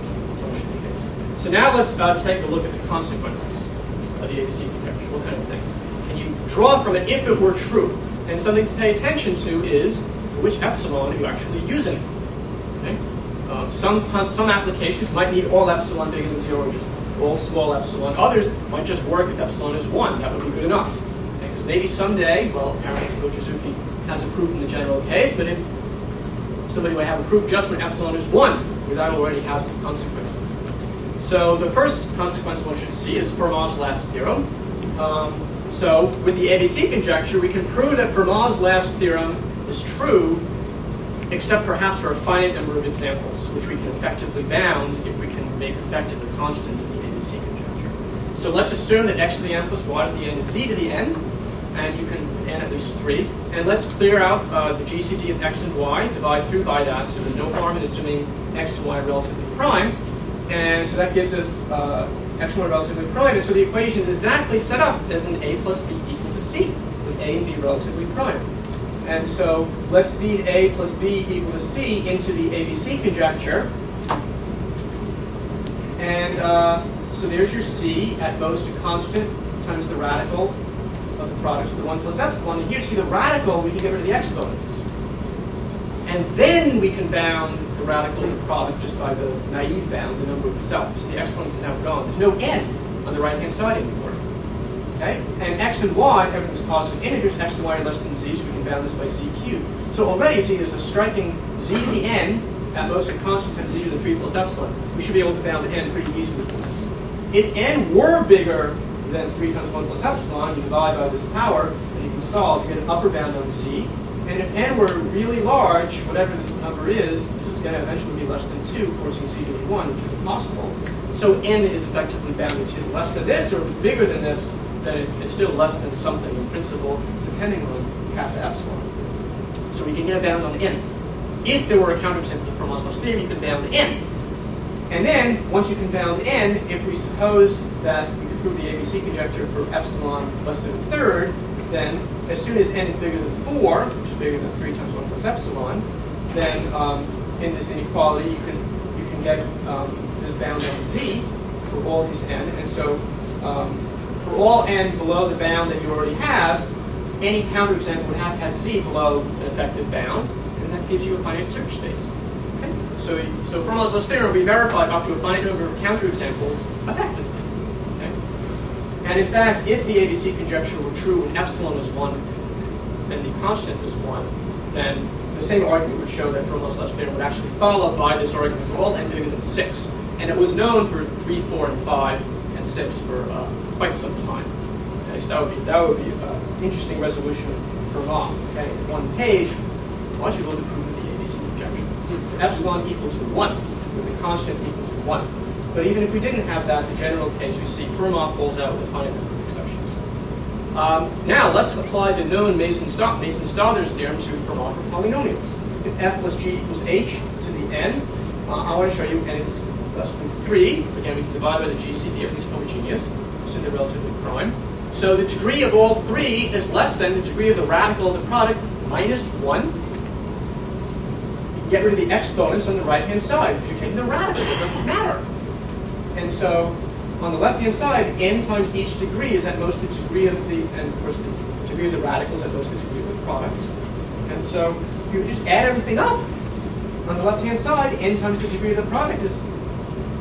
case. So now let's take a look at the consequences of the ABC conjecture. What kind of things can you draw from it if it were true? And something to pay attention to is which epsilon are you actually using? Okay? Some applications might need all epsilon bigger than 0, or just all small epsilon. Others might just work if epsilon is 1. That would be good enough. Because maybe someday, well, apparently Kochizuki has a proof in the general case, but if somebody might have a proof just when epsilon is 1, that already has some consequences. So the first consequence one should see is Fermat's last theorem. So with the ABC conjecture, we can prove that Fermat's last theorem is true, except perhaps for a finite number of examples, which we can effectively bound if we can make effective the constant of the ABC conjecture. So let's assume that x to the n plus y to the n is z to the n, and you can n at least 3. And let's clear out the GCD of x and y, divide through by that, so there's no harm in assuming x and y are relatively prime. And so that gives us x and y relatively prime, and so the equation is exactly set up as an a plus b equal to c, with a and b relatively prime. And so let's feed a plus b equal to c into the ABC conjecture. And so there's your c, at most a constant, times the radical of the product of the 1 plus epsilon. And here you see the radical, we can get rid of the exponents. And then we can bound the radical of the product just by the naive bound, the number itself. So the exponent is now gone. There's no n on the right-hand side anymore. Okay? And x and y, everything's positive integers, x and y are less than z, so we can bound this by z cubed. So already, see, there's a striking z to the n, at most a constant times z to the 3 plus epsilon. We should be able to bound n pretty easily from this. If n were bigger than 3 times 1 plus epsilon, you divide by this power, and you can solve, you get an upper bound on z. And if n were really large, whatever this number is, this is going to eventually be less than 2, forcing z to be 1, which is impossible. So n is effectively bounded to less than this, or if it's bigger than this, then it's still less than something in principle, depending on kappa epsilon. So we can get a bound on n. If there were a counterexample of Fermat's last theorem, you could bound n. And then, once you can bound n, if we supposed that we could prove the ABC conjecture for epsilon less than a third, then as soon as n is bigger than 4, which is bigger than 3 times 1 plus epsilon, then in this inequality you can get this bound on z for all these n. And so for all n below the bound that you already have, any counterexample would have to have z below an effective bound, and that gives you a finite search space. Okay? So Fermat's last theorem will be verified up to a finite number of counterexamples effectively. Okay? And in fact, if the ABC conjecture were true when epsilon is 1 and the constant is 1, then the same argument would show that Fermat's last theorem would actually follow by this argument for all n bigger than 6. And it was known for 3, 4, and 5, and 6 for quite some time. Okay, so that would be an interesting resolution of Fermat. Okay, one page. Why don't you look at proof of the ABC conjecture? Epsilon equal to 1, with the constant equal to 1. But even if we didn't have that, the general case, we see Fermat falls out with a finite number of exceptions. Now let's apply the known Mason-Stothers theorem to Fermat for polynomials. If f plus g equals h to the n, I want to show you n is less than 3. Again, we can divide by the GCD, everything's homogeneous, so they're relatively prime. So the degree of all 3 is less than the degree of the radical of the product minus 1. You can get rid of the exponents on the right-hand side, because you're taking the radical, it doesn't matter. And so on the left-hand side, n times each degree is at most the degree of the, and of course the degree of the radical is at most the degree of the product. And so if you just add everything up, on the left-hand side, n times the degree of the product is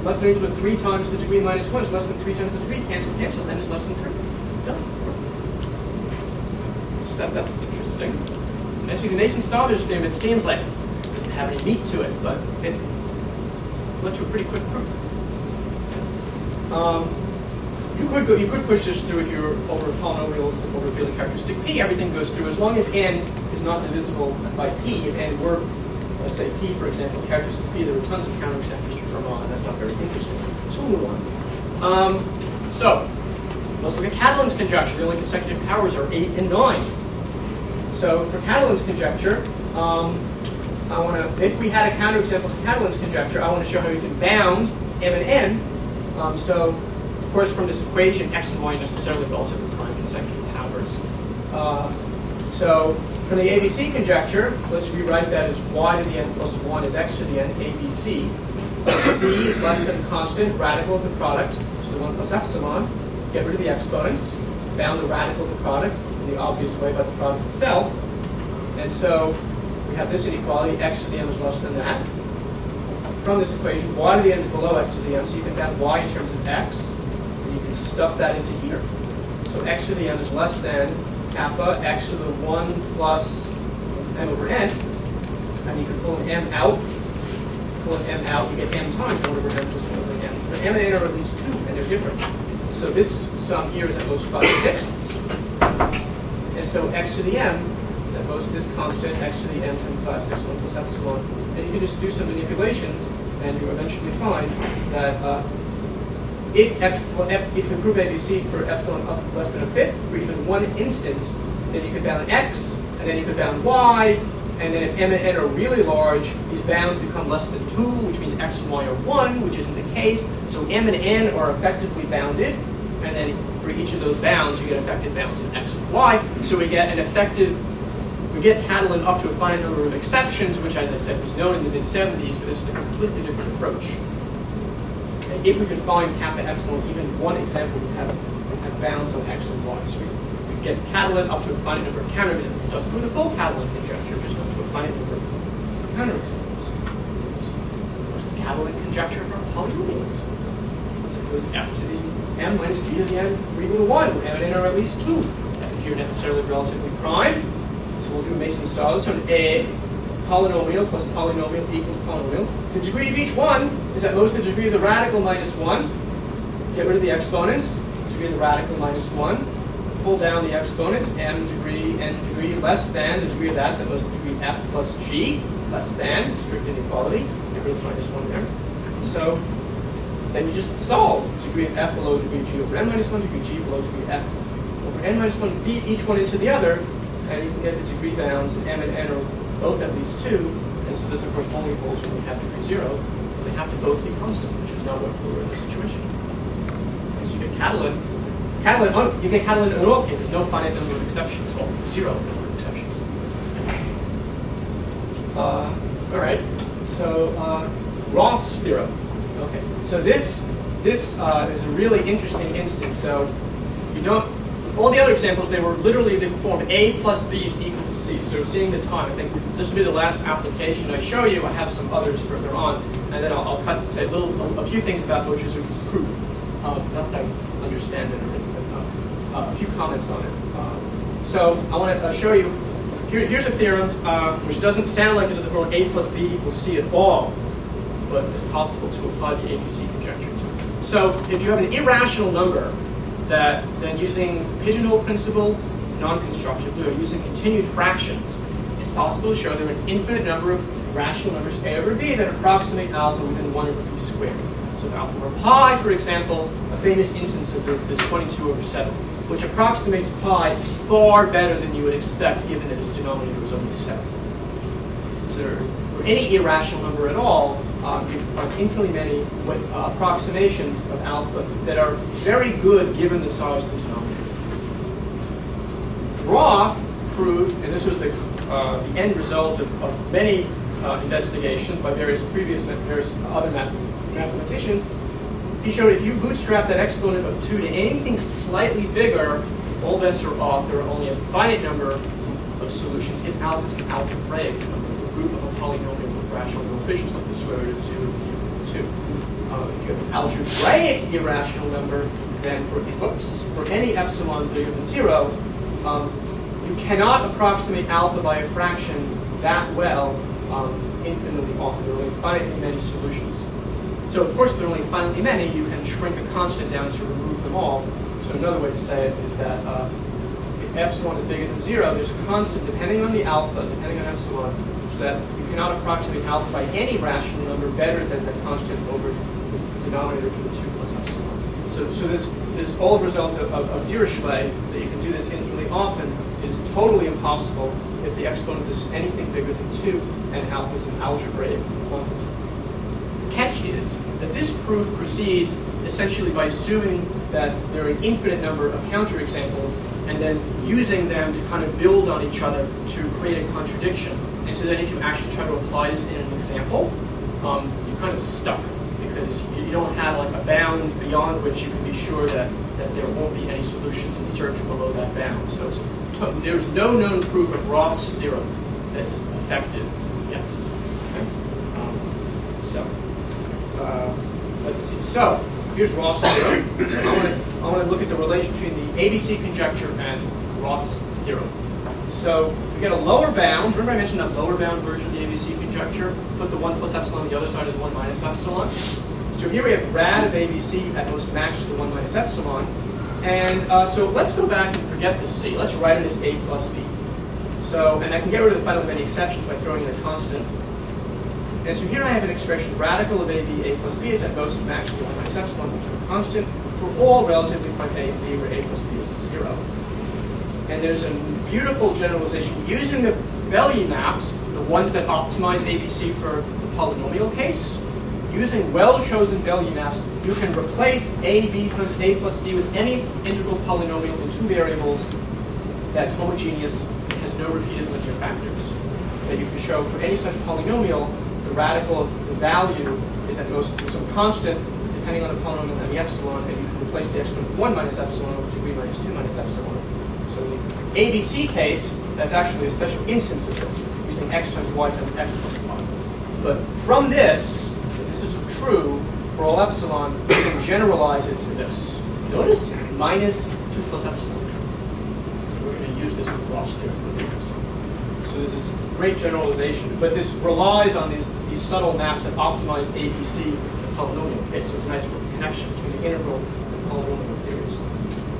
less than or equal to 3 times the degree minus 1 is less than 3 times the degree. Cancel, n is less than 3. Done. So that's interesting. And so the Mason-Stothers theorem, it seems like it doesn't have any meat to it, but it lets you a pretty quick proof. You could push this through if you're over polynomials and over field characteristic p. Everything goes through as long as n is not divisible by p. If n were, let's say p, for example, characteristic p, there were tons of counterexamples to Fermat, and that's not very interesting. So we'll move on. So let's look at Catalan's conjecture. The only consecutive powers are 8 and 9. So for Catalan's conjecture, if we had a counterexample to Catalan's conjecture, I want to show how you can bound m and n. So, of course, from this equation, x and y are necessarily relatively prime consecutive powers. So For the ABC conjecture, let's rewrite that as y to the n plus 1 is x to the n ABC. So c is less than constant, radical of the product, so the 1 plus epsilon. Get rid of the exponents, bound the radical of the product in the obvious way by the product itself. And so we have this inequality, x to the n is less than that. From this equation, y to the n is below x to the m, so you can have y in terms of x, and you can stuff that into here. So x to the n is less than kappa x to the 1 plus m over n, and you can pull an m out. Pull an m out, you get m times 1 over n plus 1 over n. But m and n are at least 2, and they're different. So this sum here is at most 5/6. And so x to the m is at most this constant, x to the n times 5/6 1 plus epsilon. And you can just do some manipulations, and you eventually find that if you prove ABC for epsilon up less than a fifth, for even one instance, then you can bound x, and then you can bound y, and then if m and n are really large, these bounds become less than 2, which means x and y are 1, which isn't the case. So m and n are effectively bounded, and then for each of those bounds, you get effective bounds in x and y. So we get Catalan up to a finite number of exceptions, which, as I said, was known in the mid-70s, but this is a completely different approach. And if we could find kappa epsilon, even one example would have bounds on x and y. So we get Catalan up to a finite number of counter examples. It doesn't prove the full Catalan conjecture, just up to a finite number of counter examples. What's the Catalan conjecture for polynomials? Suppose f to the m minus g to the n or equal to 1, where m and n are at least 2. F and g are necessarily relatively prime. So we'll do Mason's style. So a polynomial plus polynomial equals polynomial. The degree of each one is at most the degree of the radical minus 1. Get rid of the exponents. Degree of the radical minus 1. Pull down the exponents. n degree less than the degree of that, so at most the degree f plus g less than strict inequality. Get rid of the minus 1 there. So then you just solve degree of f below degree of g over n minus 1, degree g below degree f over n minus 1. Feed each one into the other, and you can get the degree bounds, and m and n are both at least 2, and so this of course only holds when we have degree 0, so they have to both be constant, which is not what we're in this situation. Because you get Catalan, you get Catalan in all cases, no finite number of exceptions, or 0 number of exceptions. All right, so Roth's theorem. Okay, so this is a really interesting instance. So you don't. All the other examples, they were literally the form A plus B is equal to C. So seeing the time, I think this will be the last application I show you. I have some others further on, and then I'll cut to say a few things about Mochizuki's proof. Not that I understand it or anything, but a few comments on it. So I want to show you. Here's a theorem which doesn't sound like it's the form A plus B equals C at all, but it's possible to apply the ABC conjecture to it. So if you have an irrational number that then using pigeonhole principle, non-constructively, or using continued fractions, it's possible to show there are an infinite number of rational numbers A over B that approximate alpha within 1 over B squared. So if alpha were pi, for example, a famous instance of this is 22 over 7, which approximates pi far better than you would expect given that its denominator was only 7. So for any irrational number at all, you can find infinitely many approximations of alpha that are very good given the size of the denominator. Roth proved, and this was the end result of many investigations by various other mathematicians, he showed if you bootstrap that exponent of 2 to anything slightly bigger, all bets are off. There are only a finite number of solutions if alpha is an algebraic number, the group of a polynomial with rational coefficients like the square root of 2 and 2. If you have an algebraic irrational number, then for any epsilon bigger than 0, you cannot approximate alpha by a fraction that well infinitely often. There are only finitely many solutions. So of course, if there are only finitely many, you can shrink a constant down to remove them all. So another way to say it is that if epsilon is bigger than 0, there's a constant depending on the alpha, depending on epsilon, so that you cannot approximate alpha by any rational number better than the constant over this denominator to the 2 plus epsilon. So this whole result of Dirichlet, that you can do this infinitely often, is totally impossible if the exponent is anything bigger than 2 and alpha is an algebraic quantity. The catch is that this this proof proceeds essentially by assuming that there are an infinite number of counterexamples and then using them to kind of build on each other to create a contradiction. And so then if you actually try to apply this in an example, you're kind of stuck because you don't have like a bound beyond which you can be sure that there won't be any solutions in search below that bound. So there's no known proof of Roth's theorem that's effective yet. Okay? Let's see. So here's Roth's theorem. So I want to look at the relation between the ABC conjecture and Roth's theorem. So we get a lower bound. Remember I mentioned that lower bound version of the ABC conjecture? Put the 1 plus epsilon on the other side as 1 minus epsilon. So here we have rad of ABC at most matched to the 1 minus epsilon. And so let's go back and forget the C. Let's write it as A plus B. So, and I can get rid of the final of any exceptions by throwing in a constant. And so here I have an expression, radical of AB, A plus B is at most matched to 1 minus epsilon, which is a constant for all relatively prime A and B, where A plus B is 0. And there's a beautiful generalization using the Bellier maps, the ones that optimize ABC for the polynomial case. Using well-chosen Bellier maps, you can replace AB times A plus B with any integral polynomial in 2 variables that's homogeneous and has no repeated linear factors. And you can show for any such polynomial, the radical of the value is at most some constant, depending on the polynomial and the epsilon, and you can replace the exponent of 1 minus epsilon with degree minus 2 minus epsilon. So in the ABC case, that's actually a special instance of this, using x times y times x plus y. But from this, if this is true for all epsilon, you can generalize it to this. Notice minus 2 plus epsilon. We're going to use this with Roth's theorem. So there's this great generalization, but this relies on these subtle maps that optimize ABC, the polynomial case. So it's a nice connection between the integral and polynomial theories.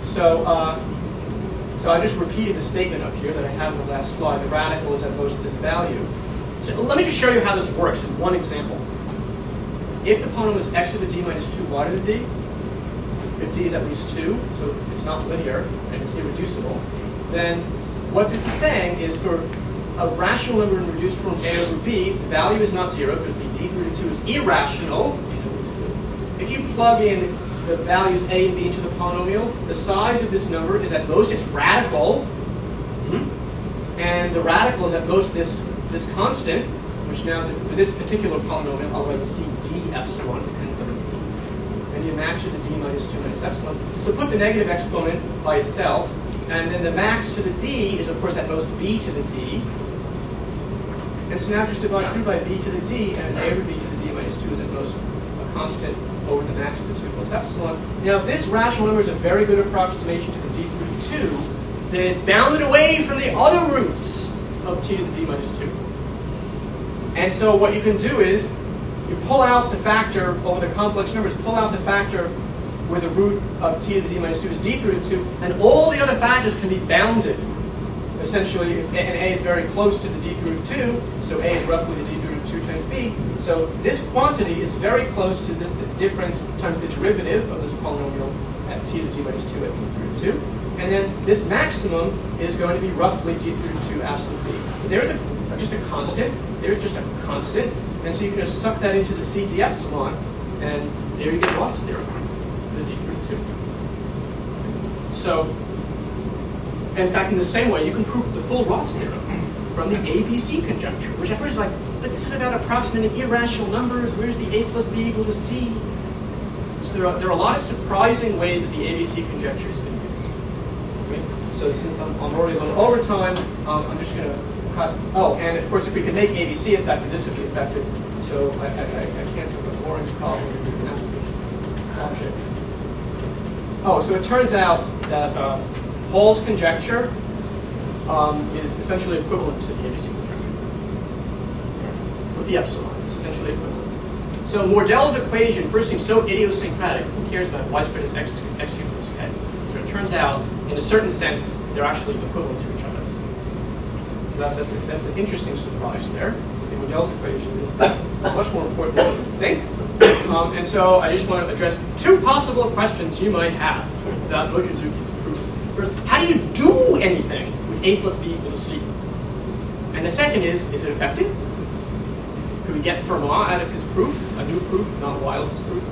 So I just repeated the statement up here that I had in the last slide. The radical is at most this value. So let me just show you how this works in one example. If the polynomial is x to the d minus 2y to the d, if d is at least 2, so it's not linear and it's irreducible, then what this is saying is for a rational number in reduced form a over b, the value is not 0 because the d through 2 is irrational. If you plug in the values a and b into the polynomial, the size of this number is at most its radical, and the radical is at most this constant, which now, for this particular polynomial, I'll write c d epsilon, depends on the d. And you match it to d minus 2 minus epsilon. So put the negative exponent by itself, and then the max to the d is, of course, at most b to the d. And so now just divide through by b to the d, and a over b to the d minus 2 is at most a constant over the max to the 2 plus epsilon. Now, if this rational number is a very good approximation to the d root 2, then it's bounded away from the other roots of t to the d minus 2. And so what you can do is, you pull out the factor over the complex numbers, pull out the factor where the root of t to the d minus 2 is d to the root 2, and all the other factors can be bounded. Essentially, if a is very close to the d to the root 2, so a is roughly the d to the root 2 times b, so this quantity is very close to this difference times the derivative of this polynomial at t to the d minus 2 at d to the root 2. And then this maximum is going to be roughly d to the root 2 absolute b. There's just a constant, there's just a constant, and so you can just suck that into the c d epsilon, and there you get Roth's theorem for the d to the root 2. So, in fact, in the same way, you can prove the full Roth's theorem from the ABC conjecture, which at first is like, but this is about approximating irrational numbers. Where's the a plus b equal to c? So there are a lot of surprising ways that the ABC conjecture has been used. Okay? So since I'm already a little over time, I'm just going to cut. Oh, and of course, if we can make ABC effective, this would be effective. So I can't do a boring problem with an application object. Oh, so it turns out that Paul's conjecture is essentially equivalent to the ABC conjecture. With the epsilon, it's essentially equivalent. So Mordell's equation first seems so idiosyncratic. Who cares about y squared is x equals k? So it turns out, in a certain sense, they're actually equivalent to each other. So that's an interesting surprise there. The Mordell's equation is much more important than you think. And so I just want to address 2 possible questions you might have about Mochizuki's proof. First, how do you do anything with a plus b equal to c? And the second is it effective? could we get Fermat out of his proof, a new proof, not Wiles' proof?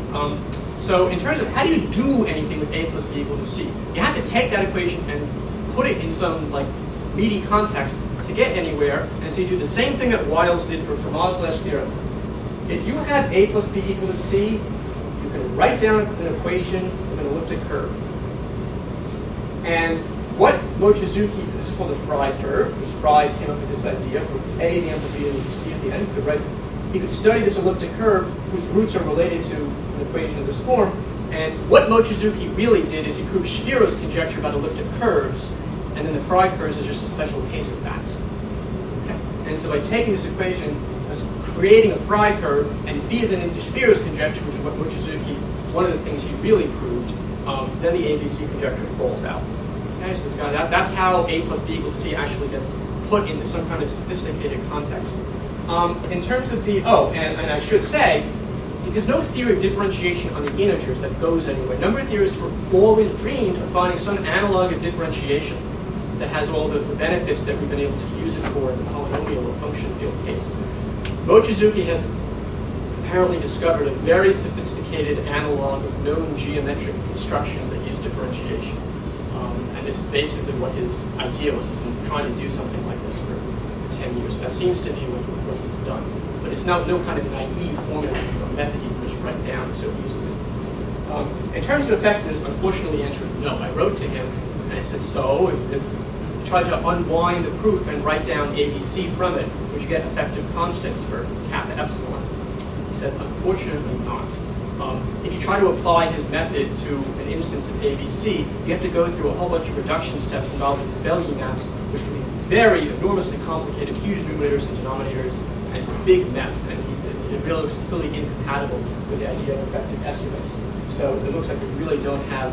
So in terms of how do you do anything with a plus b equal to c, you have to take that equation and put it in some like meaty context to get anywhere, and so you do the same thing that Wiles did for Fermat's last theorem. If you have a plus b equal to c, you can write down an equation with an elliptic curve. And what Mochizuki, this is called the Fry curve, because Fry came up with this idea for A, the end of B, and C at the end. He could study this elliptic curve whose roots are related to an equation of this form. And what Mochizuki really did is he proved Shapiro's conjecture about elliptic curves, and then the Fry curves is just a special case of that. Okay? And so by taking this equation, creating a Fry curve, and feeding it into Shapiro's conjecture, which is what Mochizuki, one of the things he really proved, then the ABC conjecture falls out. Okay, so that's how a plus b equals c actually gets put into some kind of sophisticated context. In terms of the, and I should say, see, there's no theory of differentiation on the integers that goes anywhere. Number theorists were always dreamed of finding some analog of differentiation that has all the benefits that we've been able to use it for in the polynomial or function field case. Mochizuki has apparently discovered a very sophisticated analog of known geometric constructions that use differentiation. And this is basically what his idea was. He's been trying to do something like this for 10 years. That seems to be what he's done. But it's not no kind of naive formula or method you can just write down so easily. In terms of effectiveness, unfortunately, the answer is no. I wrote to him and I said, so if you try to unwind the proof and write down ABC from it, would you get effective constants for kappa epsilon? He said, unfortunately not. If you try to apply his method to an instance of ABC, you have to go through a whole bunch of reduction steps involving these Bellier maps, which can be very enormously complicated, huge numerators and denominators, and it's a big mess, and it really looks completely incompatible with the idea of effective estimates. So it looks like we really don't have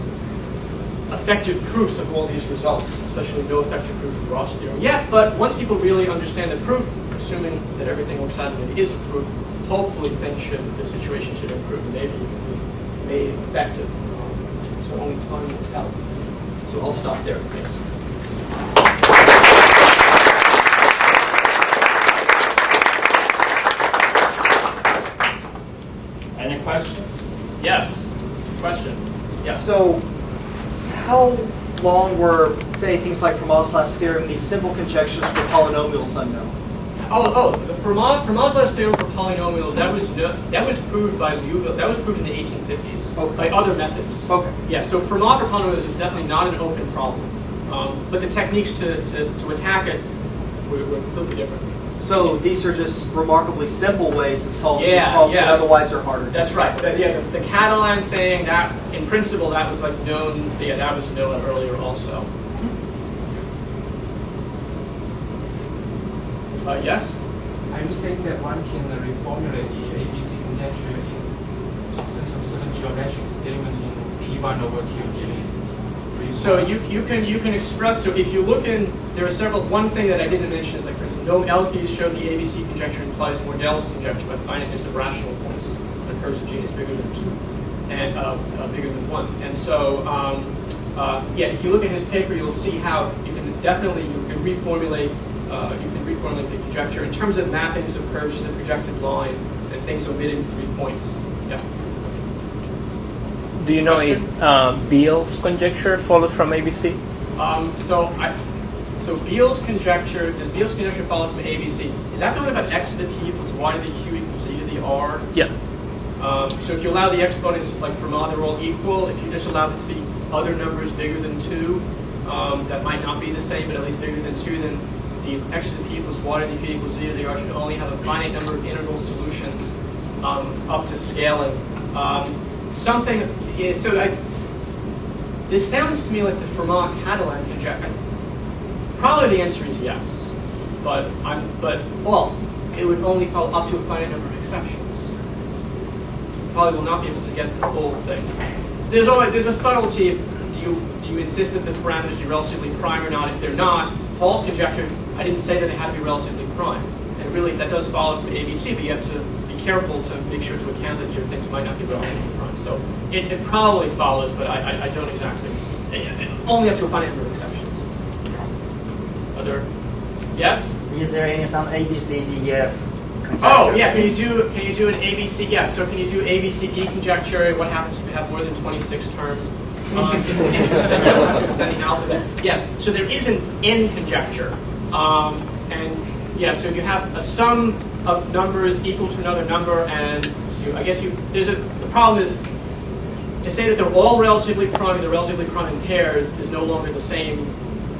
effective proofs of all these results, especially no effective proof of Ross theorem yet, but once people really understand the proof, assuming that everything works out and it is a proof, hopefully the situation should improve and maybe it can be made effective. So only time will tell. So I'll stop there. Thanks. Any questions? Yes. Question. Yes. So, how long were, say, things like Fermat's last theorem, these simple conjectures for polynomials unknown? The Fermat's last theorem for polynomials, that was proved by Liouville. That was proved in the 1850s by other methods. Okay. Yeah. So Fermat for polynomials is definitely not an open problem, but the techniques to attack it were completely different. So these are just remarkably simple ways of solving these problems that otherwise are harder. That's right. The Catalan thing, that in principle that was like known. Yeah, that was known earlier also. Yes? Are you saying that one can reformulate the ABC conjecture in some certain geometric statement in P1 over Q3? So you can express, so if you look in, there are several, one thing that I didn't mention is like, for instance, Noam Elke's showed the ABC conjecture implies Mordell's conjecture by finiteness of rational points on curves of genus bigger than 2 and bigger than 1. And so, if you look at his paper, you'll see how you can reformulate the conjecture in terms of mappings of curves to the projected line and things omitting 3 points. Yeah. Do you know if Beal's conjecture followed from ABC? So Beal's conjecture, does Beal's conjecture follow from ABC? Is that the one about x to the p equals y to the q equals e to the r? Yeah. So if you allow the exponents, like Fermat, they're all equal. If you just allow them to be other numbers bigger than 2, that might not be the same, but at least bigger than 2, then the x to the p equals y to the p equals e to the r should only have a finite number of integral solutions up to scaling. This sounds to me like the Fermat-Catalan conjecture. Probably the answer is yes, but it would only fall up to a finite number of exceptions. Probably will not be able to get the full thing. There's a subtlety. Do you insist that the parameters be relatively prime or not? If they're not, Paul's conjecture, I didn't say that they had to be relatively prime, and really that does follow from ABC, but you have to be careful to make sure to account that your things might not be relatively prime. So it probably follows, but I don't exactly. Only up to a finite number of exceptions. Other? Yes? Is there any some ABCDEF conjecture. Oh, yeah, can you do an ABC? Yes, so can you do ABCD conjecture? What happens if you have more than 26 terms? This is interesting. You don't have to extend the alphabet. Yes, so there is an N conjecture. And yeah, so you have a sum of numbers equal to another number, and the problem is to say that they're all relatively prime, they're relatively prime in pairs is no longer the same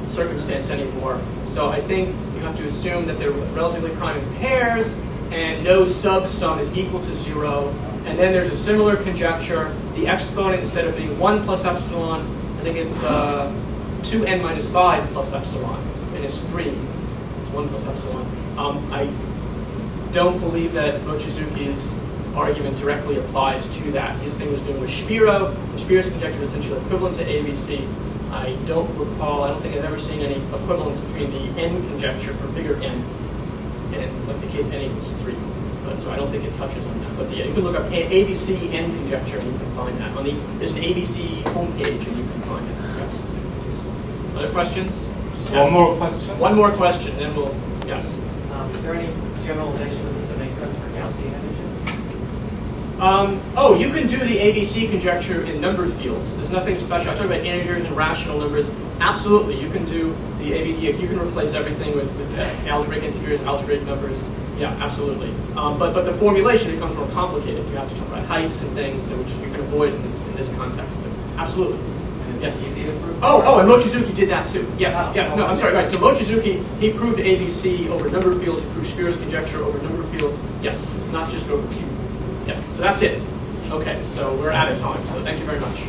circumstance anymore. So I think you have to assume that they're relatively prime in pairs, and no subsum is equal to 0. And then there's a similar conjecture. The exponent, instead of being 1 plus epsilon, I think it's 2n minus 5 plus epsilon, and it's 3. It's 1 plus epsilon. I don't believe that Mochizuki's argument directly applies to that. His thing was doing with Shapiro. The Shapiro's conjecture is essentially equivalent to ABC. I don't think I've ever seen any equivalence between the N conjecture for bigger N and like the case N equals 3. So I don't think it touches on that. But yeah, you can look up ABC N conjecture and you can find that. There's an ABC homepage and you can find it discussed. Other questions? Yes. One more question. One more question, then we'll, yes. Is there any generalization of this that makes sense for Gaussian energy? You can do the ABC conjecture in number fields. There's nothing special. I talk about integers and rational numbers. Absolutely, you can do the ABD. You can replace everything with algebraic integers, algebraic numbers. Yeah, absolutely. But the formulation becomes more complicated. You have to talk about heights and things, which you can avoid in this context. But absolutely. Yes. Easy to prove? Oh, and Mochizuki did that too. Yes, yes. No, I'm sorry. Right. So Mochizuki, he proved ABC over number fields. He proved Shapiro's conjecture over number fields. Yes, it's not just over Q. Yes. So that's it. Okay. So we're out of time. So thank you very much.